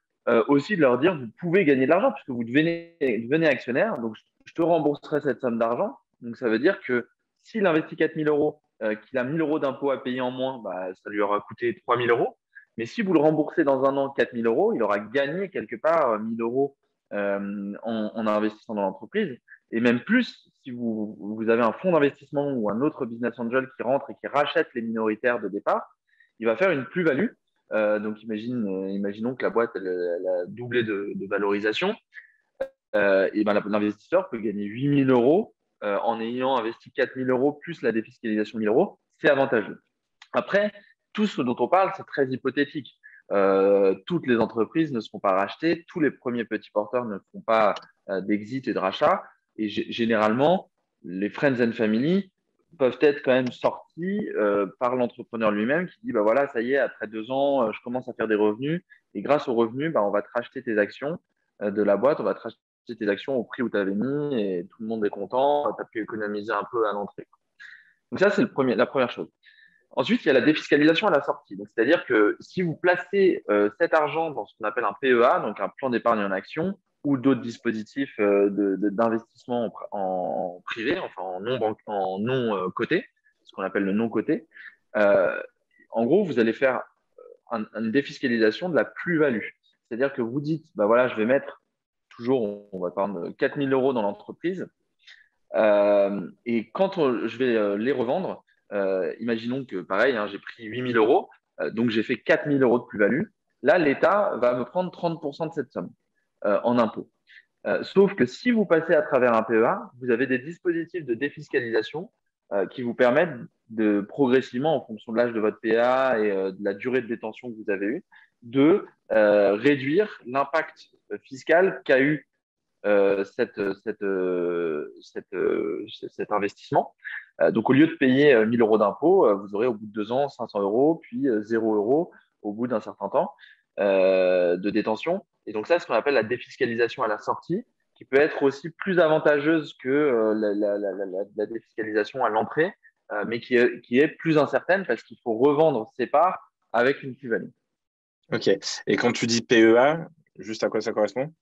aussi de leur dire vous pouvez gagner de l'argent puisque vous devenez actionnaire, donc je te rembourserai cette somme d'argent. Donc ça veut dire que s'il investit 4 000 euros, qu'il a 1 000 euros d'impôts à payer en moins, ça lui aura coûté 3 000 euros. Mais si vous le remboursez dans un an 4 000 euros, il aura gagné quelque part 1 000 euros en investissant dans l'entreprise. Et même plus, si vous avez un fonds d'investissement ou un autre business angel qui rentre et qui rachète les minoritaires de départ, il va faire une plus-value. Donc, imaginons que la boîte elle a doublé de valorisation. Et l'investisseur peut gagner 8 000 euros en ayant investi 4 000 euros plus la défiscalisation de 1 000 euros. C'est avantageux. Après, tout ce dont on parle, c'est très hypothétique. Toutes les entreprises ne seront pas rachetées, tous les premiers petits porteurs ne font pas d'exit et de rachat. Et généralement, les friends and family peuvent être quand même sortis par l'entrepreneur lui-même qui dit voilà, ça y est, après 2 ans, je commence à faire des revenus. Et grâce aux revenus, on va te racheter tes actions de la boîte, on va te racheter tes actions au prix où tu avais mis et tout le monde est content. Tu as pu économiser un peu à l'entrée. Donc, ça, c'est la première chose. Ensuite, il y a la défiscalisation à la sortie. C'est-à-dire que si vous placez cet argent dans ce qu'on appelle un PEA, donc un plan d'épargne en action, ou d'autres dispositifs d'investissement en privé, enfin en non coté, ce qu'on appelle le non coté, en gros, vous allez faire une défiscalisation de la plus-value. C'est-à-dire que vous dites, voilà, je vais mettre toujours, on va prendre 4 000 euros dans l'entreprise, et quand je vais les revendre, imaginons que pareil, j'ai pris 8 000 euros, donc j'ai fait 4 000 euros de plus-value. Là, l'État va me prendre 30% de cette somme en impôts. Sauf que si vous passez à travers un PEA, vous avez des dispositifs de défiscalisation qui vous permettent de progressivement, en fonction de l'âge de votre PEA et de la durée de détention que vous avez eue, de réduire l'impact fiscal qu'a eu cet investissement. Donc, au lieu de payer 1 000 euros d'impôts, vous aurez au bout de 2 ans 500 euros, puis 0 euros au bout d'un certain temps de détention. Et donc, ça, c'est ce qu'on appelle la défiscalisation à la sortie, qui peut être aussi plus avantageuse que la défiscalisation à l'entrée, mais qui est plus incertaine parce qu'il faut revendre ses parts avec une plus-value. Ok. Et quand tu dis PEA, juste à quoi ça correspond?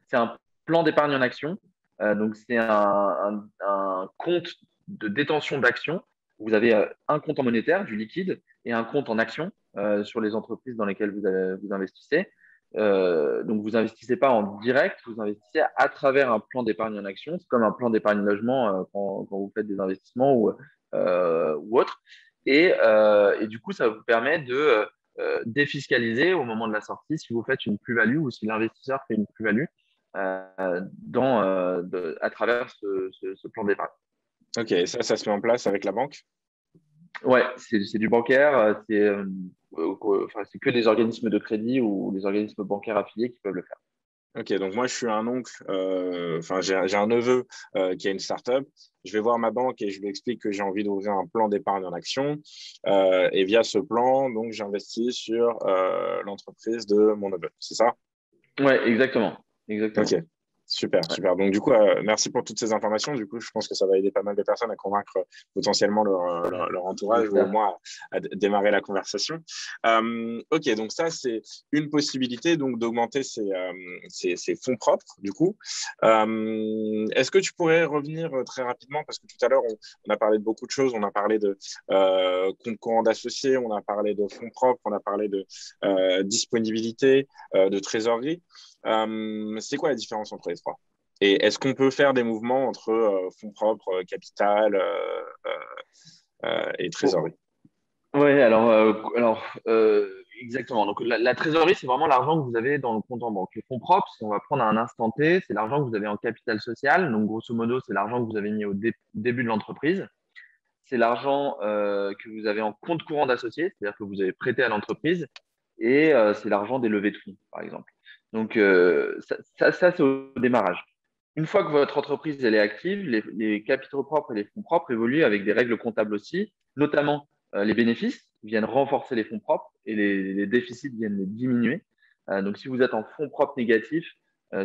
C'est un plan d'épargne en action. Donc, c'est un compte de détention d'actions. Vous avez un compte en monétaire, du liquide, et un compte en actions sur les entreprises dans lesquelles vous investissez. Donc, vous investissez pas en direct, vous investissez à travers un plan d'épargne en action. C'est comme un plan d'épargne logement quand vous faites des investissements ou autre. Et du coup, ça vous permet de défiscaliser au moment de la sortie si vous faites une plus-value ou si l'investisseur fait une plus-value à travers ce plan d'épargne. Ok, et ça se met en place avec la banque? Ouais, c'est du bancaire, c'est que les organismes de crédit ou les organismes bancaires affiliés qui peuvent le faire. Ok, donc moi je suis un oncle, enfin j'ai un neveu qui a une startup. Je vais voir ma banque et je lui explique que j'ai envie d'ouvrir un plan d'épargne en action. Et via ce plan, donc j'investis sur l'entreprise de mon neveu. C'est ça? Ouais, exactement. Exactement. Ok, super, Ouais, super. Donc, du coup, merci pour toutes ces informations. Du coup, je pense que ça va aider pas mal de personnes à convaincre potentiellement leur entourage ou au j'espère. moins à démarrer la conversation. Ok, donc ça, c'est une possibilité donc d'augmenter ses fonds propres, du coup. Est-ce que tu pourrais revenir très rapidement, parce que tout à l'heure, on a parlé de beaucoup de choses. On a parlé de compte courant d'associés, on a parlé de fonds propres, on a parlé de disponibilité, de trésorerie. C'est quoi la différence entre les trois? Et est-ce qu'on peut faire des mouvements entre fonds propres, capital et trésorerie? Oh, ouais, exactement. Donc, la trésorerie, c'est vraiment l'argent que vous avez dans le compte en banque. Les fonds propres, si on va prendre à un instant T, c'est l'argent que vous avez en capital social. Donc, grosso modo, c'est l'argent que vous avez mis au début de l'entreprise. C'est l'argent que vous avez en compte courant d'associé, c'est-à-dire que vous avez prêté à l'entreprise. Et c'est l'argent des levées de fonds, par exemple. Donc, ça c'est au démarrage. Une fois que votre entreprise elle est active, les capitaux propres et les fonds propres évoluent avec des règles comptables aussi, notamment les bénéfices viennent renforcer les fonds propres et les déficits viennent les diminuer. Donc, si vous êtes en fonds propres négatifs, vous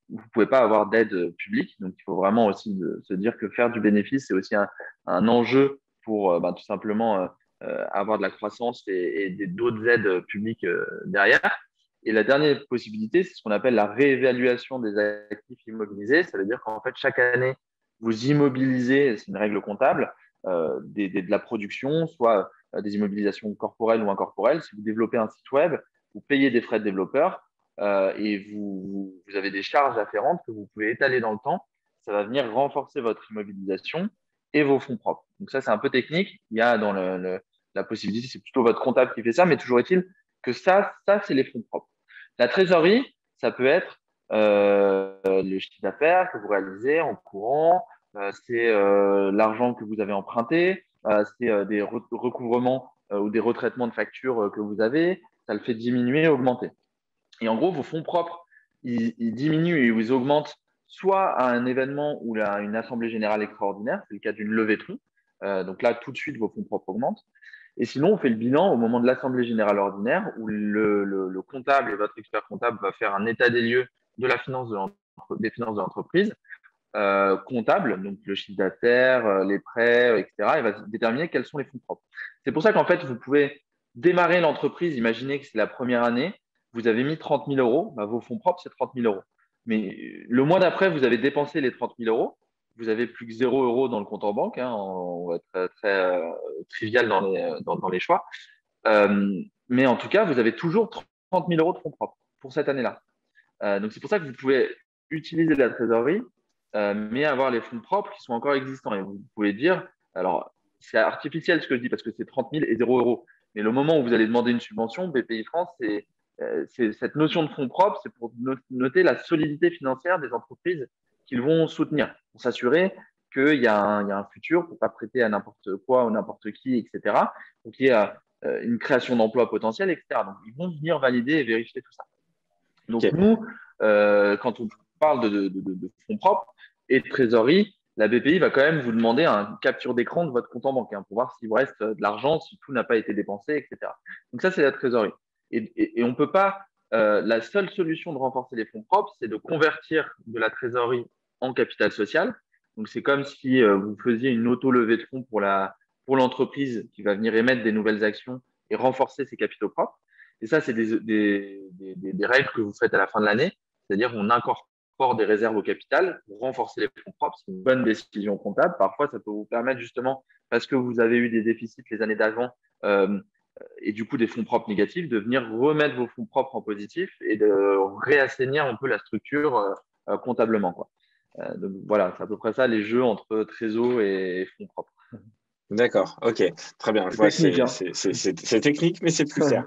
ne pouvez pas avoir d'aide publique. Donc, il faut vraiment aussi se dire que faire du bénéfice, c'est aussi un enjeu pour tout simplement avoir de la croissance et d'autres aides publiques derrière. Et la dernière possibilité, c'est ce qu'on appelle la réévaluation des actifs immobilisés. Ça veut dire qu'en fait, chaque année, vous immobilisez, c'est une règle comptable, de la production, soit des immobilisations corporelles ou incorporelles. Si vous développez un site web, vous payez des frais de développeur et vous avez des charges afférentes que vous pouvez étaler dans le temps. Ça va venir renforcer votre immobilisation et vos fonds propres. Donc ça, c'est un peu technique. Il y a dans la possibilité, c'est plutôt votre comptable qui fait ça, mais toujours est-il que ça c'est les fonds propres. La trésorerie, ça peut être le chiffre d'affaires que vous réalisez en courant, c'est l'argent que vous avez emprunté, c'est des recouvrements ou des retraitements de factures que vous avez, ça le fait diminuer, augmenter. Et en gros, vos fonds propres, ils diminuent et ils augmentent soit à un événement ou à une assemblée générale extraordinaire, c'est le cas d'une levée de fonds. Donc là, tout de suite, vos fonds propres augmentent. Et sinon, on fait le bilan au moment de l'assemblée générale ordinaire où le comptable et votre expert comptable va faire un état des lieux de la finance des finances de l'entreprise, comptable, donc le chiffre d'affaires, les prêts, etc. Et va déterminer quels sont les fonds propres. C'est pour ça qu'en fait, vous pouvez démarrer l'entreprise, imaginez que c'est la première année, vous avez mis 30 000 euros, bah, vos fonds propres, c'est 30 000 euros. Mais le mois d'après, vous avez dépensé les 30 000 euros, vous avez plus que 0 euros dans le compte en banque, hein, on va être très, très trivial dans les choix. Mais en tout cas, vous avez toujours 30 000 euros de fonds propres pour cette année-là. Donc c'est pour ça que vous pouvez utiliser la trésorerie, mais avoir les fonds propres qui sont encore existants. Et vous pouvez dire, alors c'est artificiel ce que je dis parce que c'est 30 000 et 0 euros. Mais le moment où vous allez demander une subvention, BPI France, c'est cette notion de fonds propres, c'est pour noter la solidité financière des entreprises qu'ils vont soutenir, pour s'assurer qu'il y a un futur, pour ne pas prêter à n'importe quoi ou n'importe qui, etc. Donc il y a une création d'emplois potentielle, etc. Donc, ils vont venir valider et vérifier tout ça. Donc, Ok. nous, quand on parle de fonds propres et de trésorerie, la BPI va quand même vous demander une capture d'écran de votre compte en banque pour voir s'il vous reste de l'argent, si tout n'a pas été dépensé, etc. Donc, ça, c'est la trésorerie. Et on ne peut pas. La seule solution de renforcer les fonds propres, c'est de convertir de la trésorerie en capital social. Donc, c'est comme si vous faisiez une auto-levée de fonds pour l'entreprise qui va venir émettre des nouvelles actions et renforcer ses capitaux propres. Et ça, c'est des règles que vous faites à la fin de l'année. C'est-à-dire qu'on incorpore des réserves au capital pour renforcer les fonds propres. C'est une bonne décision comptable. Parfois, ça peut vous permettre justement, parce que vous avez eu des déficits les années d'avant euh, et du coup des fonds propres négatifs, de venir remettre vos fonds propres en positif et de réassainir un peu la structure comptablement, quoi. Donc voilà, c'est à peu près ça les jeux entre trésor et fonds propres. D'accord, ok, très bien. Je C'est vois, technique, hein. c'est technique, mais c'est plus clair.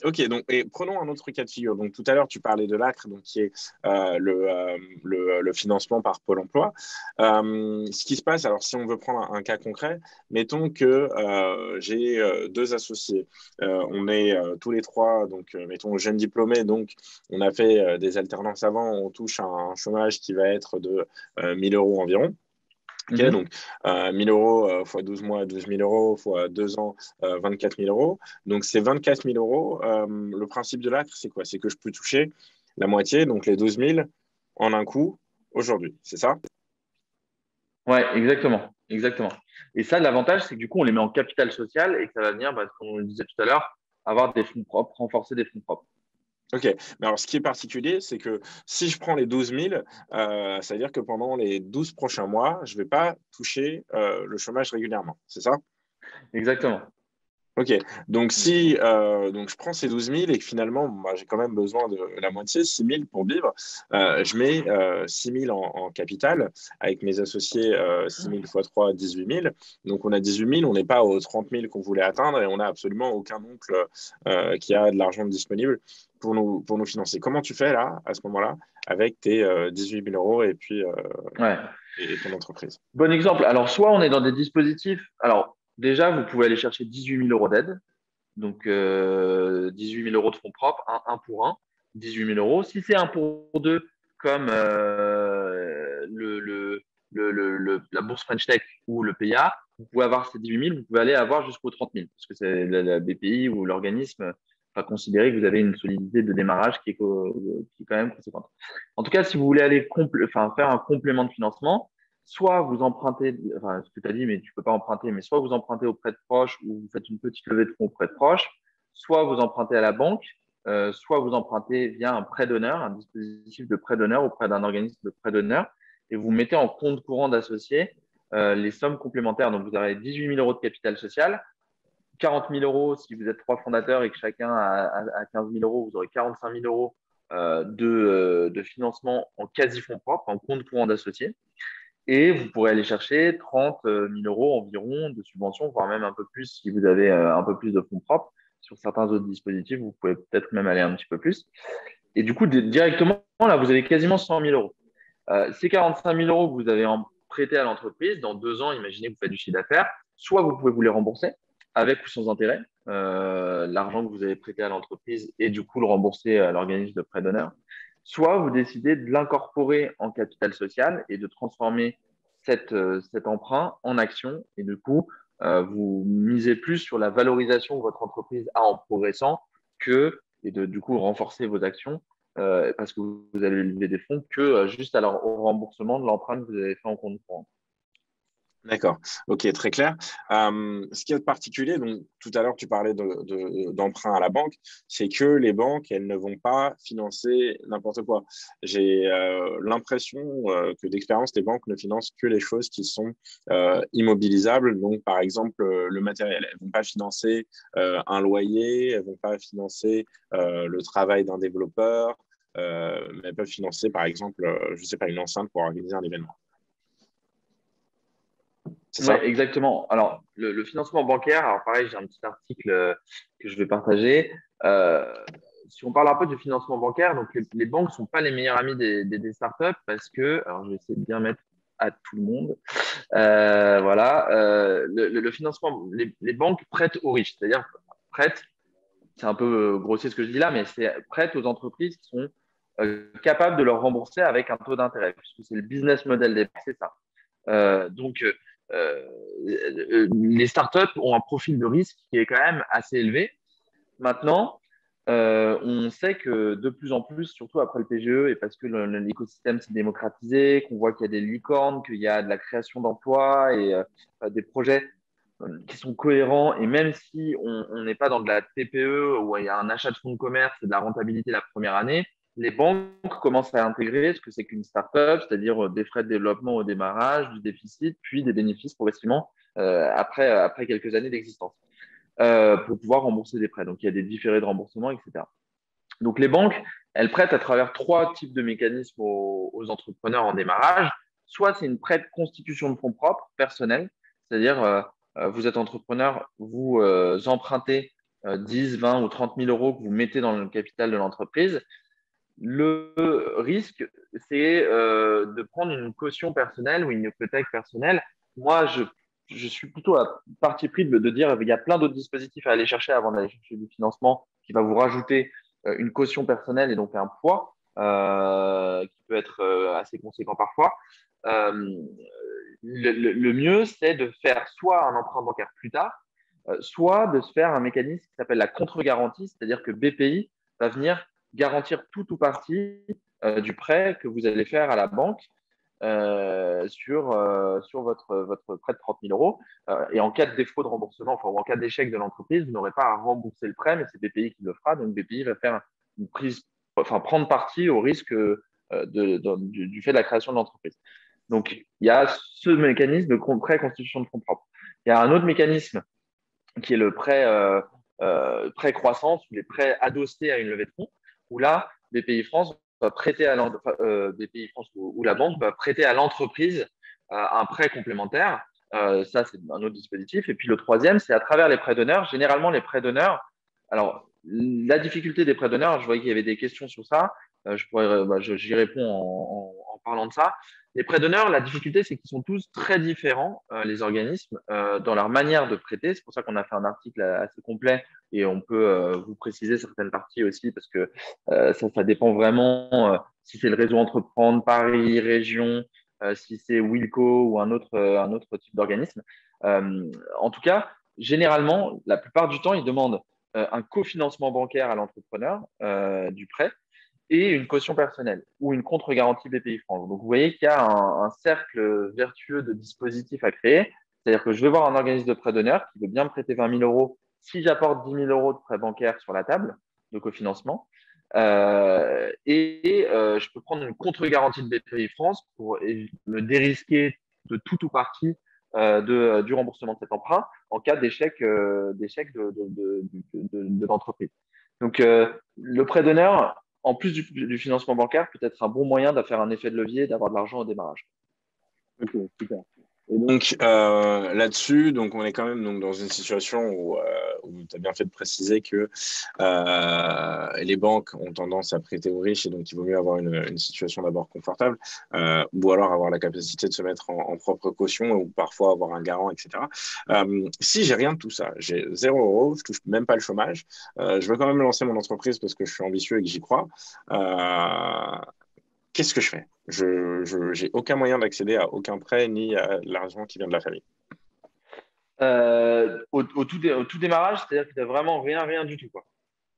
Ok, donc et prenons un autre cas de figure. Donc tout à l'heure, tu parlais de l'ACRE, donc qui est le financement par Pôle Emploi. Ce qui se passe, alors si on veut prendre un cas concret, mettons que j'ai deux associés. On est tous les trois, donc mettons jeunes diplômés, donc on a fait des alternances avant, on touche un chômage qui va être de 1 000 euros environ. Ok, Mhm. donc 1 000 euros fois 12 mois, 12 000 euros fois 2 ans, 24 000 euros. Donc, c'est 24 000 euros. Le principe de l'ACRE, c'est quoi? C'est que je peux toucher la moitié, donc les 12 000 en un coup aujourd'hui. C'est ça? Ouais, exactement. Exactement. Et ça, l'avantage, c'est que du coup, on les met en capital social et que ça va venir, comme on le disait tout à l'heure, avoir des fonds propres, renforcer des fonds propres. Ok. Mais alors, ce qui est particulier, c'est que si je prends les 12 000, ça veut dire que pendant les 12 prochains mois, je ne vais pas toucher le chômage régulièrement. C'est ça? Exactement. Ok, donc Exactement. si donc je prends ces 12 000 et que finalement moi, j'ai quand même besoin de la moitié, 6 000 pour vivre, je mets 6 000 en capital avec mes associés 6 000 fois 3, 18 000. Donc on a 18 000, on n'est pas aux 30 000 qu'on voulait atteindre et on n'a absolument aucun oncle qui a de l'argent disponible pour nous financer. Comment tu fais là, à ce moment-là, avec tes 18 000 euros et puis Ouais. et ton entreprise? Bon exemple. Alors, soit on est dans des dispositifs. Alors, déjà, vous pouvez aller chercher 18 000 euros d'aide. Donc, 18 000 euros de fonds propres, un pour un, 18 000 euros. Si c'est un pour deux, comme la bourse French Tech ou le PIA, vous pouvez avoir ces 18 000, vous pouvez aller avoir jusqu'aux 30 000, parce que c'est la BPI ou l'organisme va considérer que vous avez une solidité de démarrage qui est quand même conséquente. En tout cas, si vous voulez aller faire un complément de financement, soit vous empruntez, enfin, ce que tu as dit, mais tu peux pas emprunter, mais soit vous empruntez auprès de proches ou vous faites une petite levée de fonds auprès de proches, soit vous empruntez à la banque, soit vous empruntez via un prêt d'honneur, un dispositif de prêt d'honneur auprès d'un organisme de prêt d'honneur, et vous mettez en compte courant d'associés les sommes complémentaires. Donc, vous avez 18 000 euros de capital social, 40 000 euros si vous êtes trois fondateurs et que chacun a 15 000 euros, vous aurez 45 000 euros de financement en quasi-fonds propres, en compte courant d'associés. Et vous pourrez aller chercher 30 000 euros environ de subventions, voire même un peu plus si vous avez un peu plus de fonds propres. Sur certains autres dispositifs, vous pouvez peut-être même aller un petit peu plus. Et du coup, directement, là, vous avez quasiment 100 000 euros. Ces 45 000 euros que vous avez prêtés à l'entreprise, dans 2 ans, imaginez que vous faites du chiffre d'affaires, soit vous pouvez vous les rembourser avec ou sans intérêt, l'argent que vous avez prêté à l'entreprise et du coup le rembourser à l'organisme de prêt d'honneur, soit vous décidez de l'incorporer en capital social et de transformer cet emprunt en action et du coup, vous misez plus sur la valorisation que votre entreprise a en progressant et de du coup renforcer vos actions parce que vous allez lever des fonds que juste au remboursement de l'emprunt que vous avez fait en compte courant. D'accord, ok, très clair. Ce qui est particulier, donc tout à l'heure tu parlais d'emprunt à la banque, c'est que les banques, elles ne vont pas financer n'importe quoi. J'ai l'impression que d'expérience, les banques ne financent que les choses qui sont immobilisables, donc par exemple le matériel. Elles ne vont pas financer un loyer, elles ne vont pas financer le travail d'un développeur, mais elles peuvent financer par exemple, je ne sais pas, une enceinte pour organiser un événement. C'est Oui, ça? exactement. Alors, le financement bancaire, alors pareil, j'ai un petit article que je vais partager. Euh, si on parle un peu du financement bancaire, donc les banques ne sont pas les meilleurs amis des startups parce que, alors je vais essayer de bien mettre à tout le monde. Voilà, le financement, les banques prêtent aux riches, c'est-à-dire prêtent, c'est un peu grossier ce que je dis là, mais c'est prêtent aux entreprises qui sont capables de leur rembourser avec un taux d'intérêt, puisque c'est le business model des banques, c'est ça. Donc, les startups ont un profil de risque qui est quand même assez élevé. Maintenant, on sait que de plus en plus, surtout après le PGE, et parce que l'écosystème s'est démocratisé, qu'on voit qu'il y a des licornes, qu'il y a de la création d'emplois et des projets qui sont cohérents, et même si on n'est pas dans de la TPE où il y a un achat de fonds de commerce et de la rentabilité la première année, les banques commencent à intégrer ce que c'est qu'une startup, c'est-à-dire des frais de développement au démarrage, du déficit, puis des bénéfices progressivement après quelques années d'existence pour pouvoir rembourser des prêts. Donc, il y a des différés de remboursement, etc. Donc, les banques, elles prêtent à travers trois types de mécanismes aux entrepreneurs en démarrage. Soit c'est une prête constitution de fonds propres personnels, c'est-à-dire vous êtes entrepreneur, vous empruntez 10, 20 ou 30 000 euros que vous mettez dans le capital de l'entreprise. Le risque, c'est de prendre une caution personnelle ou une hypothèque personnelle. Moi, je suis plutôt à parti pris de dire qu'il y a plein d'autres dispositifs à aller chercher avant d'aller chercher du financement qui va vous rajouter une caution personnelle et donc un poids qui peut être assez conséquent parfois. Le mieux, c'est de faire soit un emprunt bancaire plus tard, soit de se faire un mécanisme qui s'appelle la contre-garantie, c'est-à-dire que BPI va venir garantir tout ou partie du prêt que vous allez faire à la banque sur votre prêt de 30 000 euros. Et en cas de défaut de remboursement, enfin, ou en cas d'échec de l'entreprise, vous n'aurez pas à rembourser le prêt, mais c'est BPI qui le fera. Donc BPI va faire une prise, enfin, prendre parti au risque du fait de la création de l'entreprise. Donc il y a ce mécanisme de prêt constitution de fonds propres. Il y a un autre mécanisme qui est le prêt croissance ou les prêts adossés à une levée de fonds, où là, BPI France va prêter à BPI France ou la banque va prêter à l'entreprise un prêt complémentaire. Ça, c'est un autre dispositif. Et puis le troisième, c'est à travers les prêts d'honneur. Généralement, les prêts d'honneur, alors la difficulté des prêts d'honneur, je voyais qu'il y avait des questions sur ça. J'y réponds en parlant de ça. Les prêts d'honneur, la difficulté, c'est qu'ils sont tous très différents, les organismes, dans leur manière de prêter. C'est pour ça qu'on a fait un article assez complet et on peut vous préciser certaines parties aussi parce que ça dépend vraiment si c'est le réseau Entreprendre, Paris, région, si c'est Wilco ou un autre type d'organisme. En tout cas, généralement, la plupart du temps, ils demandent un cofinancement bancaire à l'entrepreneur du prêt et une caution personnelle ou une contre-garantie BPI France. Donc, vous voyez qu'il y a un cercle vertueux de dispositifs à créer. C'est-à-dire que je vais voir un organisme de prêt d'honneur qui veut bien me prêter 20 000 euros si j'apporte 10 000 euros de prêt bancaire sur la table de cofinancement. Je peux prendre une contre-garantie de BPI France pour me dérisquer de tout ou partie du remboursement de cet emprunt en cas d'échec de l'entreprise. Donc, le prêt d'honneur, en plus du financement bancaire, peut être un bon moyen de faire un effet de levier et d'avoir de l'argent au démarrage. Ok, super. Et donc là-dessus, donc on est quand même donc, dans une situation où tu as bien fait de préciser que les banques ont tendance à prêter aux riches et donc il vaut mieux avoir une situation d'abord confortable ou alors avoir la capacité de se mettre en propre caution ou parfois avoir un garant, etc. Si j'ai rien de tout ça, j'ai 0 €, je touche même pas le chômage, je veux quand même lancer mon entreprise parce que je suis ambitieux et que j'y crois. Qu'est-ce que je fais? Je n'ai aucun moyen d'accéder à aucun prêt ni à l'argent qui vient de la famille. Au tout démarrage, c'est-à-dire que tu n'as vraiment rien du tout, quoi.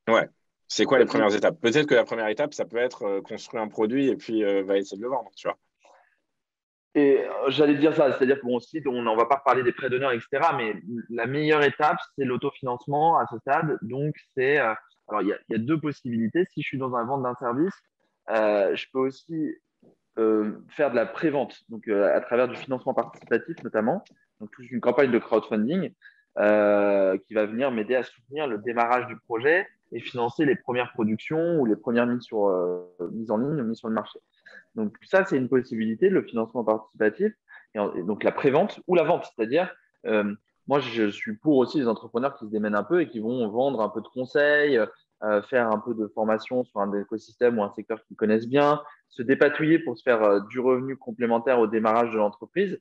Ouais. C'est quoi les premières étapes? Peut-être que la première étape, ça peut être construire un produit et puis va essayer de le vendre, tu vois. Et j'allais dire ça, c'est-à-dire que bon, aussi, on n'en va pas reparler des prêts d'honneur, etc. Mais la meilleure étape, c'est l'autofinancement à ce stade. Donc, alors, il y a deux possibilités. Si je suis dans un vente d'un service, je peux aussi faire de la prévente, donc à travers du financement participatif notamment, donc toute une campagne de crowdfunding qui va venir m'aider à soutenir le démarrage du projet et financer les premières productions ou les premières mises en ligne, mises sur le marché. Donc ça, c'est une possibilité, le financement participatif, et donc la prévente ou la vente, c'est-à-dire moi, je suis pour aussi les entrepreneurs qui se démènent un peu et qui vont vendre un peu de conseils, faire un peu de formation sur un écosystème ou un secteur qu'ils connaissent bien, se dépatouiller pour se faire du revenu complémentaire au démarrage de l'entreprise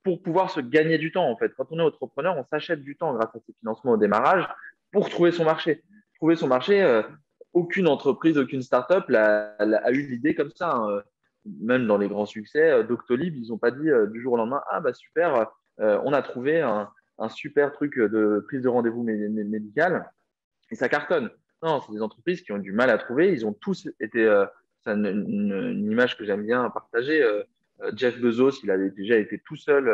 pour pouvoir se gagner du temps. En fait, quand on est entrepreneur, on s'achète du temps grâce à ces financements au démarrage pour trouver son marché. Trouver son marché, aucune entreprise, aucune startup a eu l'idée comme ça, hein. Même dans les grands succès, Doctolib, ils n'ont pas dit du jour au lendemain, ah bah super, on a trouvé un super truc de prise de rendez-vous médical et ça cartonne. Non, c'est des entreprises qui ont du mal à trouver. Ils ont tous été, c'est une image que j'aime bien partager. Jeff Bezos, il avait déjà été tout seul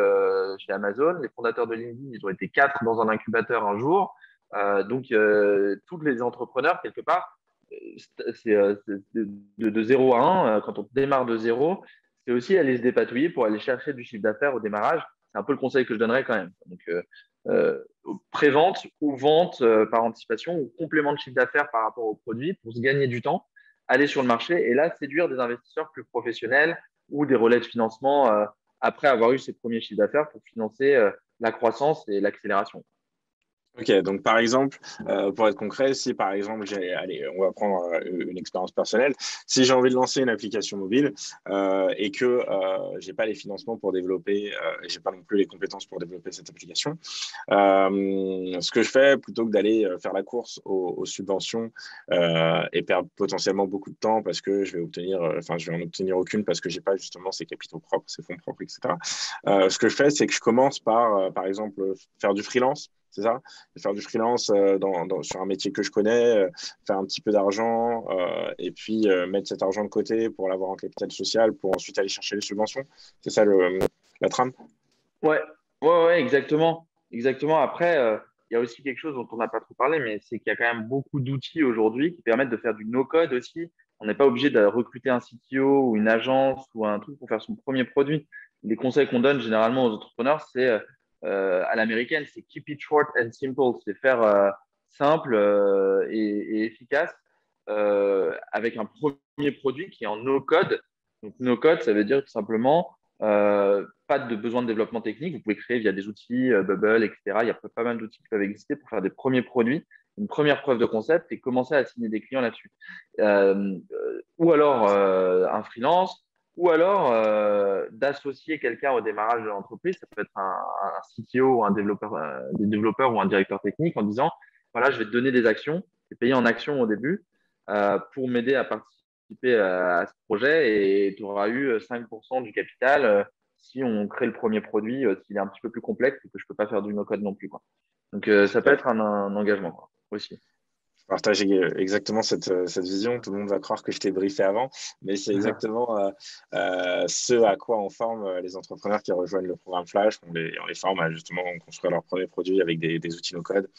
chez Amazon. Les fondateurs de LinkedIn, ils ont été quatre dans un incubateur un jour. Tous les entrepreneurs, quelque part, c'est de 0 à 1, quand on démarre de zéro, c'est aussi aller se dépatouiller pour aller chercher du chiffre d'affaires au démarrage. C'est un peu le conseil que je donnerais quand même. Donc, euh, pré-vente ou vente par anticipation ou complément de chiffre d'affaires par rapport au produit pour se gagner du temps, aller sur le marché et là séduire des investisseurs plus professionnels ou des relais de financement après avoir eu ses premiers chiffres d'affaires pour financer la croissance et l'accélération. Ok, donc par exemple, pour être concret, si par exemple, allez, on va prendre une expérience personnelle, si j'ai envie de lancer une application mobile et que j'ai pas les financements pour développer, et j'ai pas non plus les compétences pour développer cette application, ce que je fais, plutôt que d'aller faire la course aux subventions et perdre potentiellement beaucoup de temps parce que je vais obtenir, je vais en obtenir aucune parce que j'ai pas justement ces capitaux propres, ces fonds propres, etc. Ce que je fais, c'est que je commence par exemple, faire du freelance. C'est ça, faire du freelance sur un métier que je connais, faire un petit peu d'argent et puis mettre cet argent de côté pour l'avoir en capital social pour ensuite aller chercher les subventions. C'est ça la trame? Ouais, ouais, exactement. Exactement. Après, il y a aussi quelque chose dont on n'a pas trop parlé, mais c'est qu'il y a quand même beaucoup d'outils aujourd'hui qui permettent de faire du no-code aussi. On n'est pas obligé de recruter un CTO ou une agence ou un truc pour faire son premier produit. Les conseils qu'on donne généralement aux entrepreneurs, c'est à l'américaine, c'est keep it short and simple. C'est faire simple et efficace avec un premier produit qui est en no-code. Donc, no-code, ça veut dire tout simplement pas de besoin de développement technique. Vous pouvez créer via des outils, Bubble, etc. Il y a pas mal d'outils qui peuvent exister pour faire des premiers produits, une première preuve de concept et commencer à signer des clients là-dessus. Ou alors un freelance, ou alors d'associer quelqu'un au démarrage de l'entreprise. Ça peut être un CTO ou un développeur, des développeurs ou un directeur technique en disant, voilà, je vais te donner des actions, je vais payer en actions au début pour m'aider à participer à ce projet et tu auras eu 5% du capital si on crée le premier produit, s'il est un petit peu plus complexe et que je ne peux pas faire du no-code non plus, quoi. Donc, ça peut être un engagement, quoi, aussi. Je partage exactement cette vision. Tout le monde va croire que je t'ai briefé avant, mais c'est exactement ce à quoi on forme les entrepreneurs qui rejoignent le programme Flash. On les forme à justement construire leurs premiers produits avec des outils no-code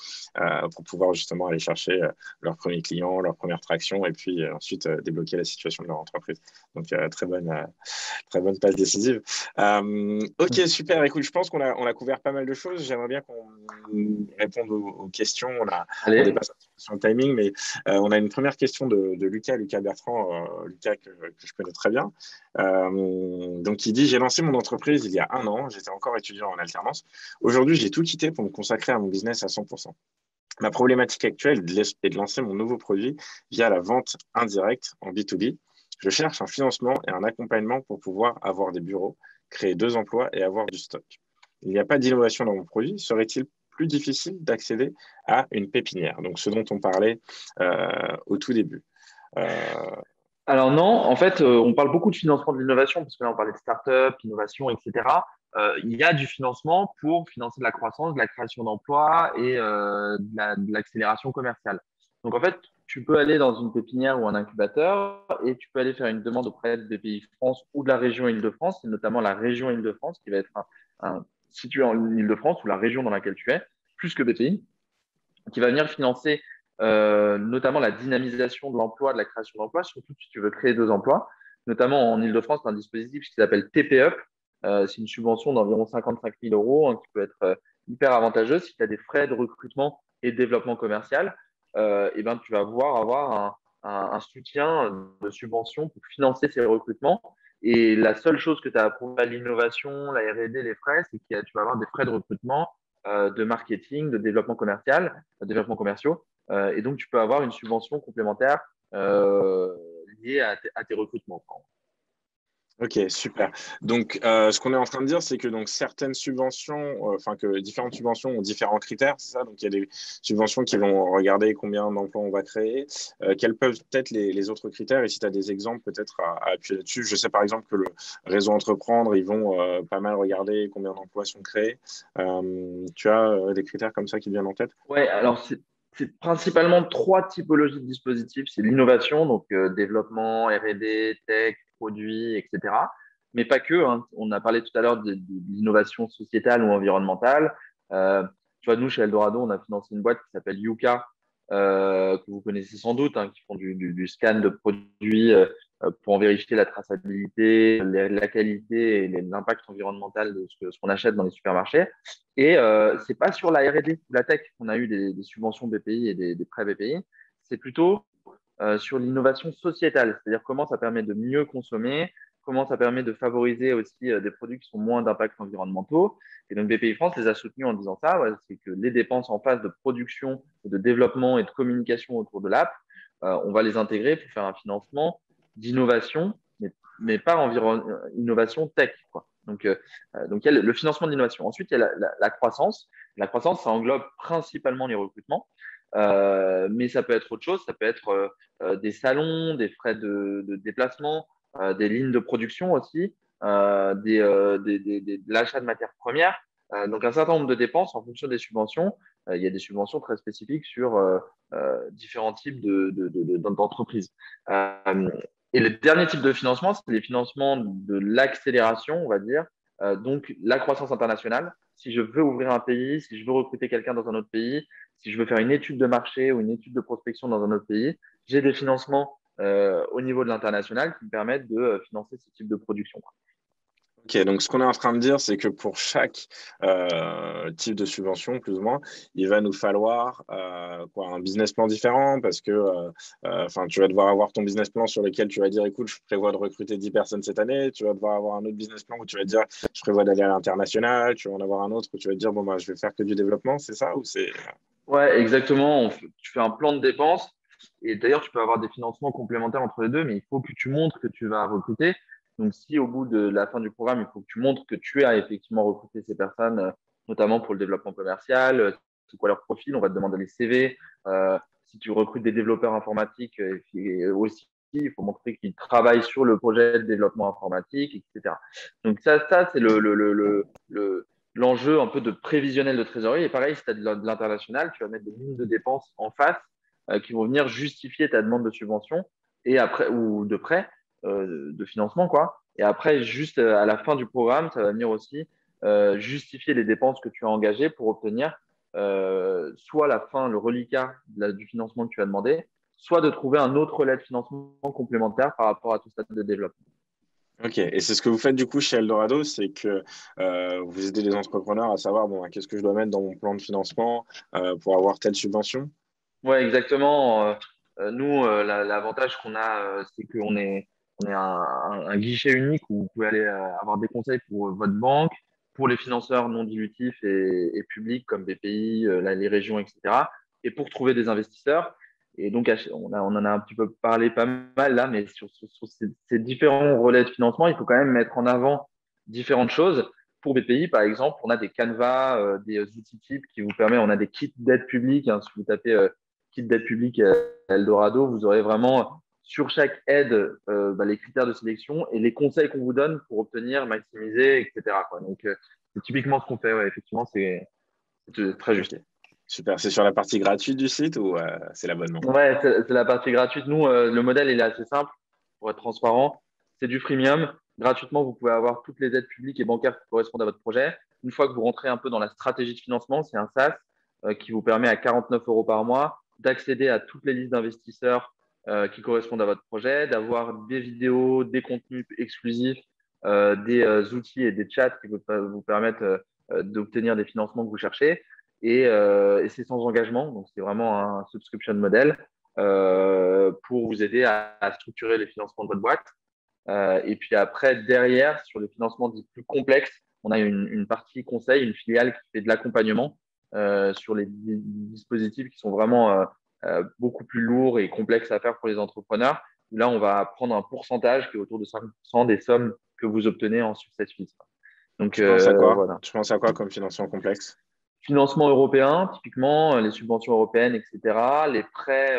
pour pouvoir justement aller chercher leurs premiers clients, leur première traction et puis ensuite débloquer la situation de leur entreprise. Donc, très bonne passe décisive. Ok, super. Écoute, je pense qu'on a couvert pas mal de choses. J'aimerais bien qu'on réponde aux questions. On Allez. dépasse un petit peu sur le timing, mais on a une première question de Lucas Bertrand, Lucas que je connais très bien. Donc, il dit, j'ai lancé mon entreprise il y a 1 an, j'étais encore étudiant en alternance. Aujourd'hui, j'ai tout quitté pour me consacrer à mon business à 100%. Ma problématique actuelle est de lancer mon nouveau produit via la vente indirecte en B2B. Je cherche un financement et un accompagnement pour pouvoir avoir des bureaux, créer 2 emplois et avoir du stock. Il n'y a pas d'innovation dans mon produit. Serait-il plus difficile d'accéder à une pépinière? Donc, ce dont on parlait au tout début. Euh, Alors non, en fait, on parle beaucoup de financement de l'innovation, parce que là, on parlait de start-up, innovation, etc. Il y a du financement pour financer de la croissance, de la création d'emplois et de l'accélération commerciale. Donc, en fait, tu peux aller dans une pépinière ou un incubateur et tu peux aller faire une demande auprès de BPI France ou de la région Île-de-France, et notamment la région Île-de-France qui va être située en Île-de-France ou la région dans laquelle tu es, plus que BPI, qui va venir financer notamment la dynamisation de l'emploi, de la création d'emplois, surtout si tu veux créer 2 emplois. Notamment en Ile-de-France, tu as un dispositif qui s'appelle TPUP. C'est une subvention d'environ 55 000 euros qui peut être hyper avantageuse. Si tu as des frais de recrutement et de développement commercial, et ben, tu vas pouvoir avoir un soutien de subvention pour financer ces recrutements. Et la seule chose que tu as à prouver à l'innovation, la R&D, les frais, c'est que tu vas avoir des frais de recrutement, de marketing, de développement commercial, de développement commerciaux, Et donc, tu peux avoir une subvention complémentaire liée à tes recrutements. Ok, super. Donc, ce qu'on est en train de dire, c'est que donc certaines subventions, enfin que différentes subventions ont différents critères, c'est ça? Donc, il y a des subventions qui vont regarder combien d'emplois on va créer. Quels peuvent être les autres critères? Et si tu as des exemples peut-être à appuyer là-dessus. Je sais par exemple que le réseau Entreprendre, ils vont pas mal regarder combien d'emplois sont créés. Tu as des critères comme ça qui viennent en tête? Ouais, alors c'est principalement trois typologies de dispositifs. C'est l'innovation, donc développement, R&D, tech, produits, etc. Mais pas que, hein. On a parlé tout à l'heure de l'innovation sociétale ou environnementale. Euh, Tu vois, nous, chez Eldorado, on a financé une boîte qui s'appelle Yuka, que vous connaissez sans doute, hein, qui font du scan de produits pour en vérifier la traçabilité, la qualité et l'impact environnemental de ce qu'on achète dans les supermarchés. Et c'est pas sur la R&D ou la tech qu'on a eu des subventions BPI et des prêts BPI, c'est plutôt sur l'innovation sociétale, c'est-à-dire comment ça permet de mieux consommer, comment ça permet de favoriser aussi des produits qui sont moins d'impact environnementaux. Et donc BPI France les a soutenus en disant ça, ouais, c'est que les dépenses en phase de production, de développement et de communication autour de l'app, on va les intégrer pour faire un financement d'innovation, mais pas innovation tech, quoi. Donc, il y a le financement de l'innovation. Ensuite, il y a la croissance. La croissance, ça englobe principalement les recrutements, mais ça peut être autre chose. Ça peut être des salons, des frais de déplacement, des lignes de production aussi, de l'achat de matières premières. Donc, un certain nombre de dépenses en fonction des subventions. Il y a des subventions très spécifiques sur différents types d'entreprises. Et le dernier type de financement, c'est les financements de l'accélération, on va dire. Donc, la croissance internationale. Si je veux ouvrir un pays, si je veux recruter quelqu'un dans un autre pays, si je veux faire une étude de marché ou une étude de prospection dans un autre pays, j'ai des financements au niveau de l'international qui me permettent de financer ce type de production. Ok, donc ce qu'on est en train de dire, c'est que pour chaque type de subvention, plus ou moins, il va nous falloir un business plan différent parce que tu vas devoir avoir ton business plan sur lequel tu vas dire, écoute, je prévois de recruter 10 personnes cette année. Tu vas devoir avoir un autre business plan où tu vas dire, je prévois d'aller à l'international. Tu vas en avoir un autre où tu vas dire, bon, bah, je vais faire que du développement, c'est ça ou c'est... Ouais, exactement. Tu fais un plan de dépenses et d'ailleurs, tu peux avoir des financements complémentaires entre les deux, mais il faut que tu montres que tu vas recruter. Donc, si au bout de la fin du programme, il faut que tu montres que tu as effectivement recruté ces personnes, notamment pour le développement commercial, c'est quoi leur profil, on va te demander les CV. Si tu recrutes des développeurs informatiques, aussi, il faut montrer qu'ils travaillent sur le projet de développement informatique, etc. Donc, ça c'est l'enjeu un peu de prévisionnel de trésorerie. Et pareil, si tu as de l'international, tu vas mettre des lignes de dépenses en face qui vont venir justifier ta demande de subvention et après, ou de prêt, de financement, quoi. Et après, juste à la fin du programme, ça va venir aussi justifier les dépenses que tu as engagées pour obtenir soit la fin, le reliquat du financement que tu as demandé, soit de trouver un autre relais de financement complémentaire par rapport à tout stade de développement. Ok, et c'est ce que vous faites du coup chez Eldorado, c'est que vous aidez les entrepreneurs à savoir, bon, qu'est-ce que je dois mettre dans mon plan de financement pour avoir telle subvention? Ouais, exactement. Nous, l'avantage qu'on a, c'est on est un guichet unique où vous pouvez aller avoir des conseils pour votre banque, pour les financeurs non dilutifs et publics comme BPI, les régions, etc. Et pour trouver des investisseurs. Et donc, on en a un petit peu parlé pas mal là, mais sur ces différents relais de financement, il faut quand même mettre en avant différentes choses. Pour BPI, par exemple, on a des canevas, des outils types qui vous permettent, on a des kits d'aide publique. Hein, si vous tapez kit d'aide publique à Eldorado, vous aurez vraiment sur chaque aide les critères de sélection et les conseils qu'on vous donne pour obtenir, maximiser, etc., quoi. Donc, c'est typiquement ce qu'on fait. Ouais, effectivement, c'est très juste. Ok, super. C'est sur la partie gratuite du site ou c'est l'abonnement? Ouais, c'est la partie gratuite. Nous, le modèle, il est assez simple pour être transparent. C'est du freemium. Gratuitement, vous pouvez avoir toutes les aides publiques et bancaires qui correspondent à votre projet. Une fois que vous rentrez un peu dans la stratégie de financement, c'est un SaaS qui vous permet à 49 euros par mois d'accéder à toutes les listes d'investisseurs qui correspondent à votre projet, d'avoir des vidéos, des contenus exclusifs, des outils et des chats qui vous permettent d'obtenir des financements que vous cherchez et c'est sans engagement, donc c'est vraiment un subscription model pour vous aider à structurer les financements de votre boîte. Et puis après, derrière, sur les financements dits plus complexes, on a une partie conseil, une filiale qui fait de l'accompagnement sur les dispositifs qui sont vraiment beaucoup plus lourd et complexe à faire pour les entrepreneurs. Là, on va prendre un pourcentage qui est autour de 5% des sommes que vous obtenez en success fees. Donc, Tu penses à quoi? voilà. Tu penses à quoi comme financement complexe? Financement européen, typiquement, les subventions européennes, etc. Les prêts,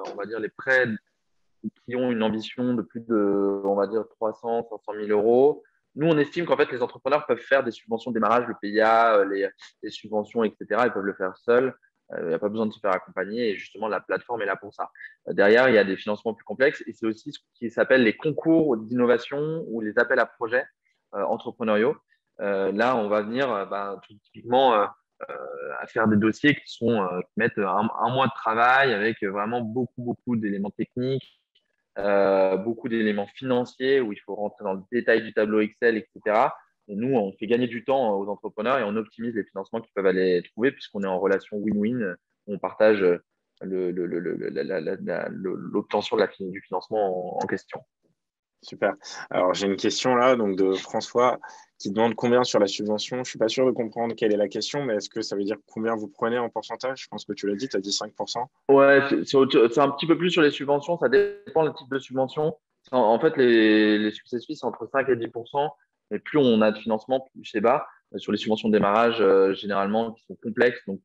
on va dire les prêts qui ont une ambition de plus de, on va dire, 300, 500 000 euros. Nous, on estime qu'en fait, les entrepreneurs peuvent faire des subventions de démarrage, le PIA, les subventions, etc. Ils peuvent le faire seuls. Il n'y a pas besoin de se faire accompagner. Et justement, la plateforme est là pour ça. Derrière, il y a des financements plus complexes. Et c'est aussi ce qui s'appelle les concours d'innovation ou les appels à projets entrepreneuriaux. Là, on va venir typiquement à faire des dossiers qui mettent un mois de travail avec vraiment beaucoup d'éléments techniques, beaucoup d'éléments financiers où il faut rentrer dans le détail du tableau Excel, etc. Et nous, on fait gagner du temps aux entrepreneurs et on optimise les financements qu'ils peuvent aller trouver puisqu'on est en relation win-win. On partage l'obtention du financement en question. Super. Alors, j'ai une question là, donc de François, qui demande combien sur la subvention. Je ne suis pas sûr de comprendre quelle est la question, mais est-ce que ça veut dire combien vous prenez en pourcentage? Je pense que tu l'as dit, tu as dit 5%. Ouais, c'est un petit peu plus sur les subventions. Ça dépend le type de subvention. En fait, les success fees, c'est entre 5 et 10%. Et plus on a de financement, plus c'est bas. Sur les subventions de démarrage, généralement, qui sont complexes. Donc,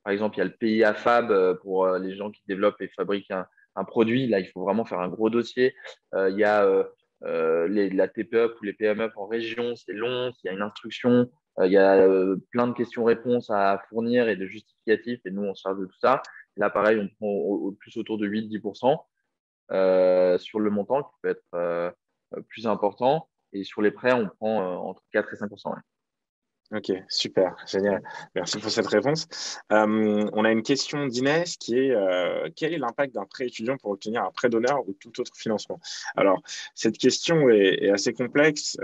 par exemple, il y a le PIA Fab pour les gens qui développent et fabriquent un produit. Là, il faut vraiment faire un gros dossier. Il y a la TPE ou les PME en région, c'est long. Il y a une instruction. Il y a plein de questions-réponses à fournir et de justificatifs. Et nous, on se charge de tout ça. Là, pareil, on prend plus autour de 8-10% sur le montant qui peut être plus important. Et sur les prêts, on prend entre 4 et 5%. Ouais. Ok, super, génial. Merci pour cette réponse. On a une question d'Inès qui est quel est l'impact d'un prêt étudiant pour obtenir un prêt d'honneur ou tout autre financement? Alors, cette question est assez complexe.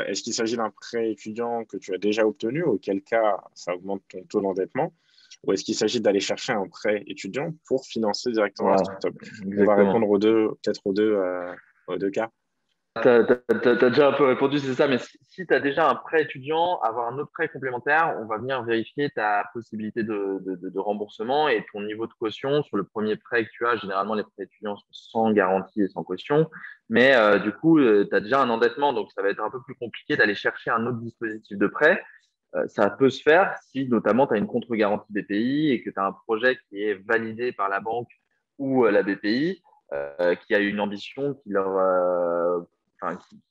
Est-ce qu'il s'agit d'un prêt étudiant que tu as déjà obtenu, auquel cas ça augmente ton taux d'endettement? Ou est-ce qu'il s'agit d'aller chercher un prêt étudiant pour financer directement la Voilà, startup? On va exactement. répondre peut-être aux deux cas. Tu as déjà un peu répondu, c'est ça, mais si tu as déjà un prêt étudiant, avoir un autre prêt complémentaire, on va venir vérifier ta possibilité de remboursement et ton niveau de caution. Sur le premier prêt que tu as, généralement, les prêts étudiants sont sans garantie et sans caution, mais du coup, tu as déjà un endettement, donc ça va être un peu plus compliqué d'aller chercher un autre dispositif de prêt. Ça peut se faire si notamment tu as une contre-garantie BPI et que tu as un projet qui est validé par la banque ou la BPI, qui a une ambition qui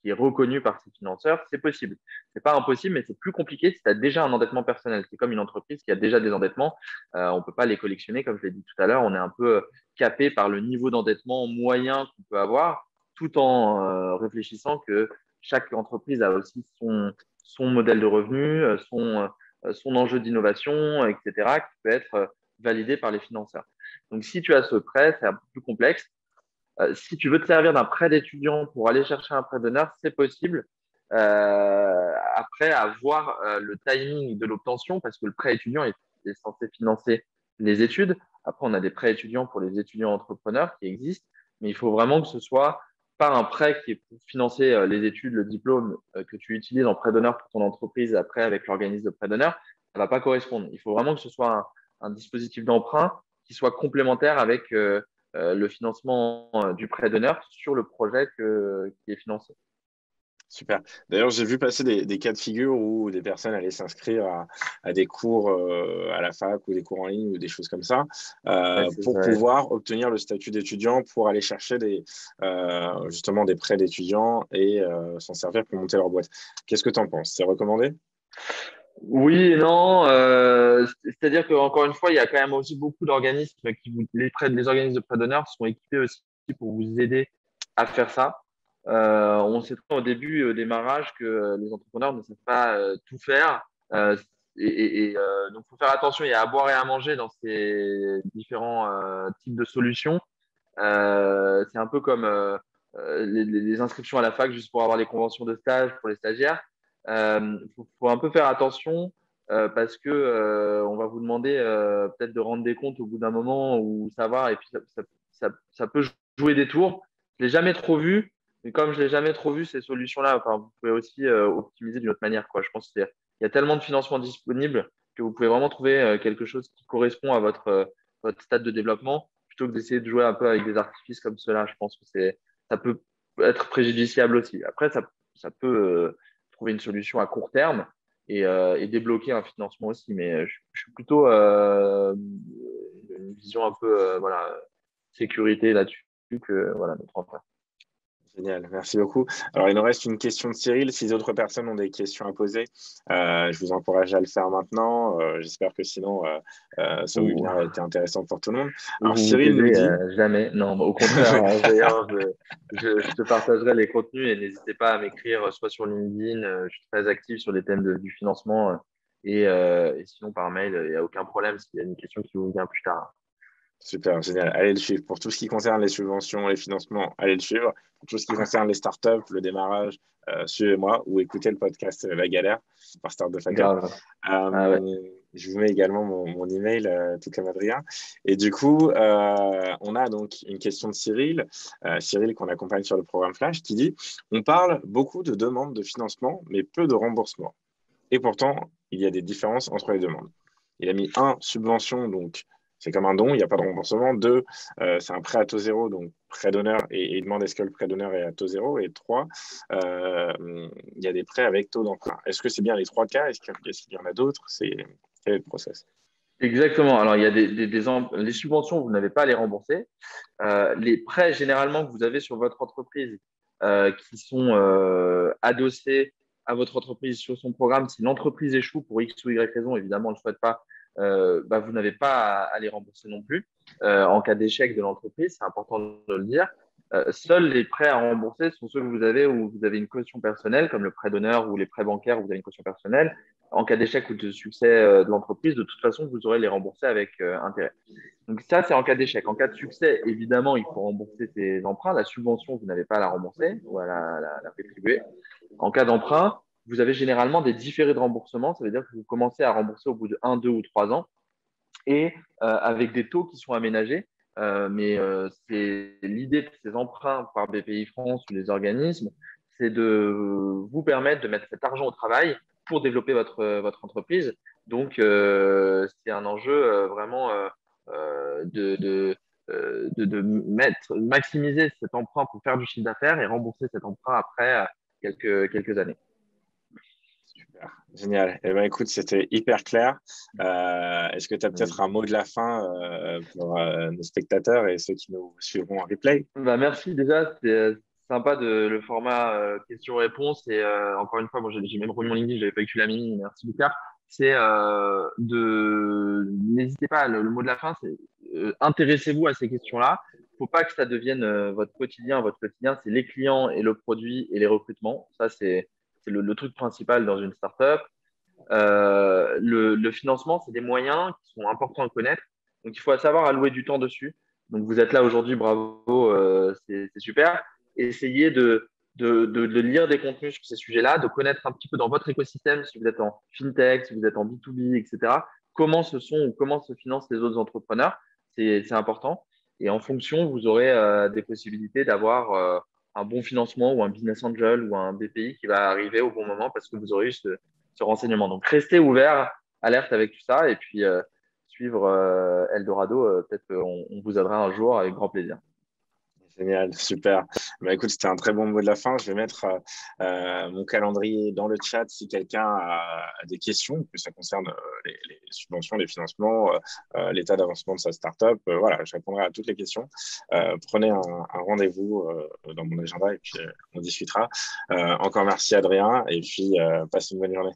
est reconnue par ses financeurs, c'est possible. C'est pas impossible, mais c'est plus compliqué si tu as déjà un endettement personnel. C'est comme une entreprise qui a déjà des endettements. On peut pas les collectionner, comme je l'ai dit tout à l'heure. On est un peu capé par le niveau d'endettement moyen qu'on peut avoir, tout en réfléchissant que chaque entreprise a aussi son modèle de revenu, son enjeu d'innovation, etc., qui peut être validé par les financeurs. Donc, si tu as ce prêt, c'est un peu plus complexe. Si tu veux te servir d'un prêt d'étudiant pour aller chercher un prêt d'honneur, c'est possible. Après, avoir le timing de l'obtention, parce que le prêt étudiant est censé financer les études. Après, on a des prêts étudiants pour les étudiants entrepreneurs qui existent, mais il faut vraiment que ce soit pas un prêt qui est pour financer les études, le diplôme que tu utilises en prêt d'honneur pour ton entreprise après avec l'organisme de prêt d'honneur. Ça ne va pas correspondre. Il faut vraiment que ce soit un dispositif d'emprunt qui soit complémentaire avec le financement du prêt d'honneur sur le projet qui est financé. Super. D'ailleurs, j'ai vu passer des cas de figure où des personnes allaient s'inscrire à des cours à la fac ou des cours en ligne ou des choses comme ça Ouais, pour pouvoir obtenir le statut d'étudiant, pour aller chercher justement des prêts d'étudiants et s'en servir pour monter leur boîte. Qu'est-ce que tu en penses? C'est recommandé? oui et non. C'est-à-dire qu'encore une fois, il y a quand même aussi beaucoup d'organismes les organismes de prêt d'honneur sont équipés aussi pour vous aider à faire ça. On sait très au début, au démarrage, que les entrepreneurs ne savent pas tout faire. Donc, il faut faire attention. Il y a à boire et à manger dans ces différents types de solutions. C'est un peu comme les inscriptions à la fac juste pour avoir les conventions de stage pour les stagiaires. Faut un peu faire attention parce que on va vous demander peut-être de rendre des comptes au bout d'un moment ou savoir et puis ça peut jouer des tours. Je l'ai jamais trop vu, mais comme je l'ai jamais trop vu ces solutions-là, enfin, vous pouvez aussi optimiser d'une autre manière, quoi. Je pense qu'il y a tellement de financement disponible que vous pouvez vraiment trouver quelque chose qui correspond votre stade de développement plutôt que d'essayer de jouer un peu avec des artifices comme cela. Je pense que ça peut être préjudiciable aussi. Après, ça peut trouver une solution à court terme et débloquer un financement aussi. Mais je suis plutôt une vision un peu voilà, sécurité là-dessus que voilà, notre enfant. Génial, merci beaucoup. Alors, il nous reste une question de Cyril. Si d'autres personnes ont des questions à poser, je vous encourage à le faire maintenant. J'espère que sinon, ce webinaire a été intéressant pour tout le monde. Alors, Vous Cyril nous aider dit… jamais. Non, au contraire, d'ailleurs, je te partagerai les contenus et n'hésitez pas à m'écrire soit sur LinkedIn. Je suis très actif sur les thèmes du financement et sinon par mail, il n'y a aucun problème s'il y a une question qui vous vient plus tard. Super, génial. Allez le suivre. Pour tout ce qui concerne les subventions, les financements, allez le suivre. Pour tout ce qui concerne les startups, le démarrage, suivez-moi ou écoutez le podcast La Galère par Startup Hacker. Grave. Ah ouais. Je vous mets également mon email, tout comme Adrien. Et du coup, on a donc une question de Cyril, Cyril qu'on accompagne sur le programme Flash, qui dit « On parle beaucoup de demandes de financement, mais peu de remboursement. Et pourtant, il y a des différences entre les demandes. » Il a mis 1, subvention, donc c'est comme un don, il n'y a pas de remboursement. 2, c'est un prêt à taux zéro, donc prêt d'honneur, et il demande est-ce que le prêt d'honneur est à taux zéro. Et 3, il y a des prêts avec taux d'emprunt. Est-ce que c'est bien les 3 cas? Est-ce qu'il y en a d'autres? Quel est le process? Exactement. Alors, il y a les subventions, vous n'avez pas à les rembourser. Les prêts, généralement, que vous avez sur votre entreprise, qui sont adossés à votre entreprise sur son programme, si l'entreprise échoue pour X ou Y raison, évidemment, on ne le souhaite pas, vous n'avez pas à les rembourser non plus. En cas d'échec de l'entreprise, c'est important de le dire. Seuls les prêts à rembourser sont ceux que vous avez où vous avez une caution personnelle, comme le prêt d'honneur ou les prêts bancaires où vous avez une caution personnelle. En cas d'échec ou de succès de l'entreprise, de toute façon, vous aurez les rembourser avec intérêt. Donc ça, c'est en cas d'échec. En cas de succès, évidemment, il faut rembourser ses emprunts. La subvention, vous n'avez pas à la rembourser ou à la rétribuer. En cas d'emprunt, vous avez généralement des différés de remboursement. Ça veut dire que vous commencez à rembourser au bout de 1, 2 ou 3 ans et avec des taux qui sont aménagés. Mais c'est l'idée de ces emprunts par BPI France ou les organismes, c'est de vous permettre de mettre cet argent au travail pour développer votre entreprise. Donc, c'est un enjeu vraiment maximiser cet emprunt pour faire du chiffre d'affaires et rembourser cet emprunt après quelques années. Super, génial. Eh ben, écoute, c'était hyper clair. Est-ce que tu as peut-être un mot de la fin pour nos spectateurs et ceux qui nous suivront en replay? Bah, merci déjà, c'est sympa le format questions-réponses et encore une fois, moi j'ai même remis mon LinkedIn, j'avais pas eu que la mini, merci Lucas. C'est n'hésitez pas, le mot de la fin, c'est intéressez-vous à ces questions-là. Faut pas que ça devienne votre quotidien. Votre quotidien, c'est les clients et le produit et les recrutements. Ça, c'est le truc principal dans une startup. Le financement, c'est des moyens qui sont importants à connaître. Donc, il faut savoir allouer du temps dessus. Donc, vous êtes là aujourd'hui, bravo, c'est super. Essayez de lire des contenus sur ces sujets-là, de connaître un petit peu dans votre écosystème, si vous êtes en fintech, si vous êtes en B2B, etc., comment se sont ou comment se financent les autres entrepreneurs. C'est important. Et en fonction, vous aurez des possibilités d'avoir un bon financement ou un business angel ou un BPI qui va arriver au bon moment parce que vous aurez eu ce renseignement. Donc, restez ouvert, alerte avec tout ça et puis suivre Eldorado. Peut-être qu'on vous aidera un jour avec grand plaisir. Génial, super. Bah, écoute, c'était un très bon mot de la fin. Je vais mettre mon calendrier dans le chat si quelqu'un a des questions, que ça concerne les subventions, les financements, l'état d'avancement de sa startup. Voilà, je répondrai à toutes les questions. Prenez un rendez-vous dans mon agenda et puis on discutera. Encore merci Adrien et puis passez une bonne journée.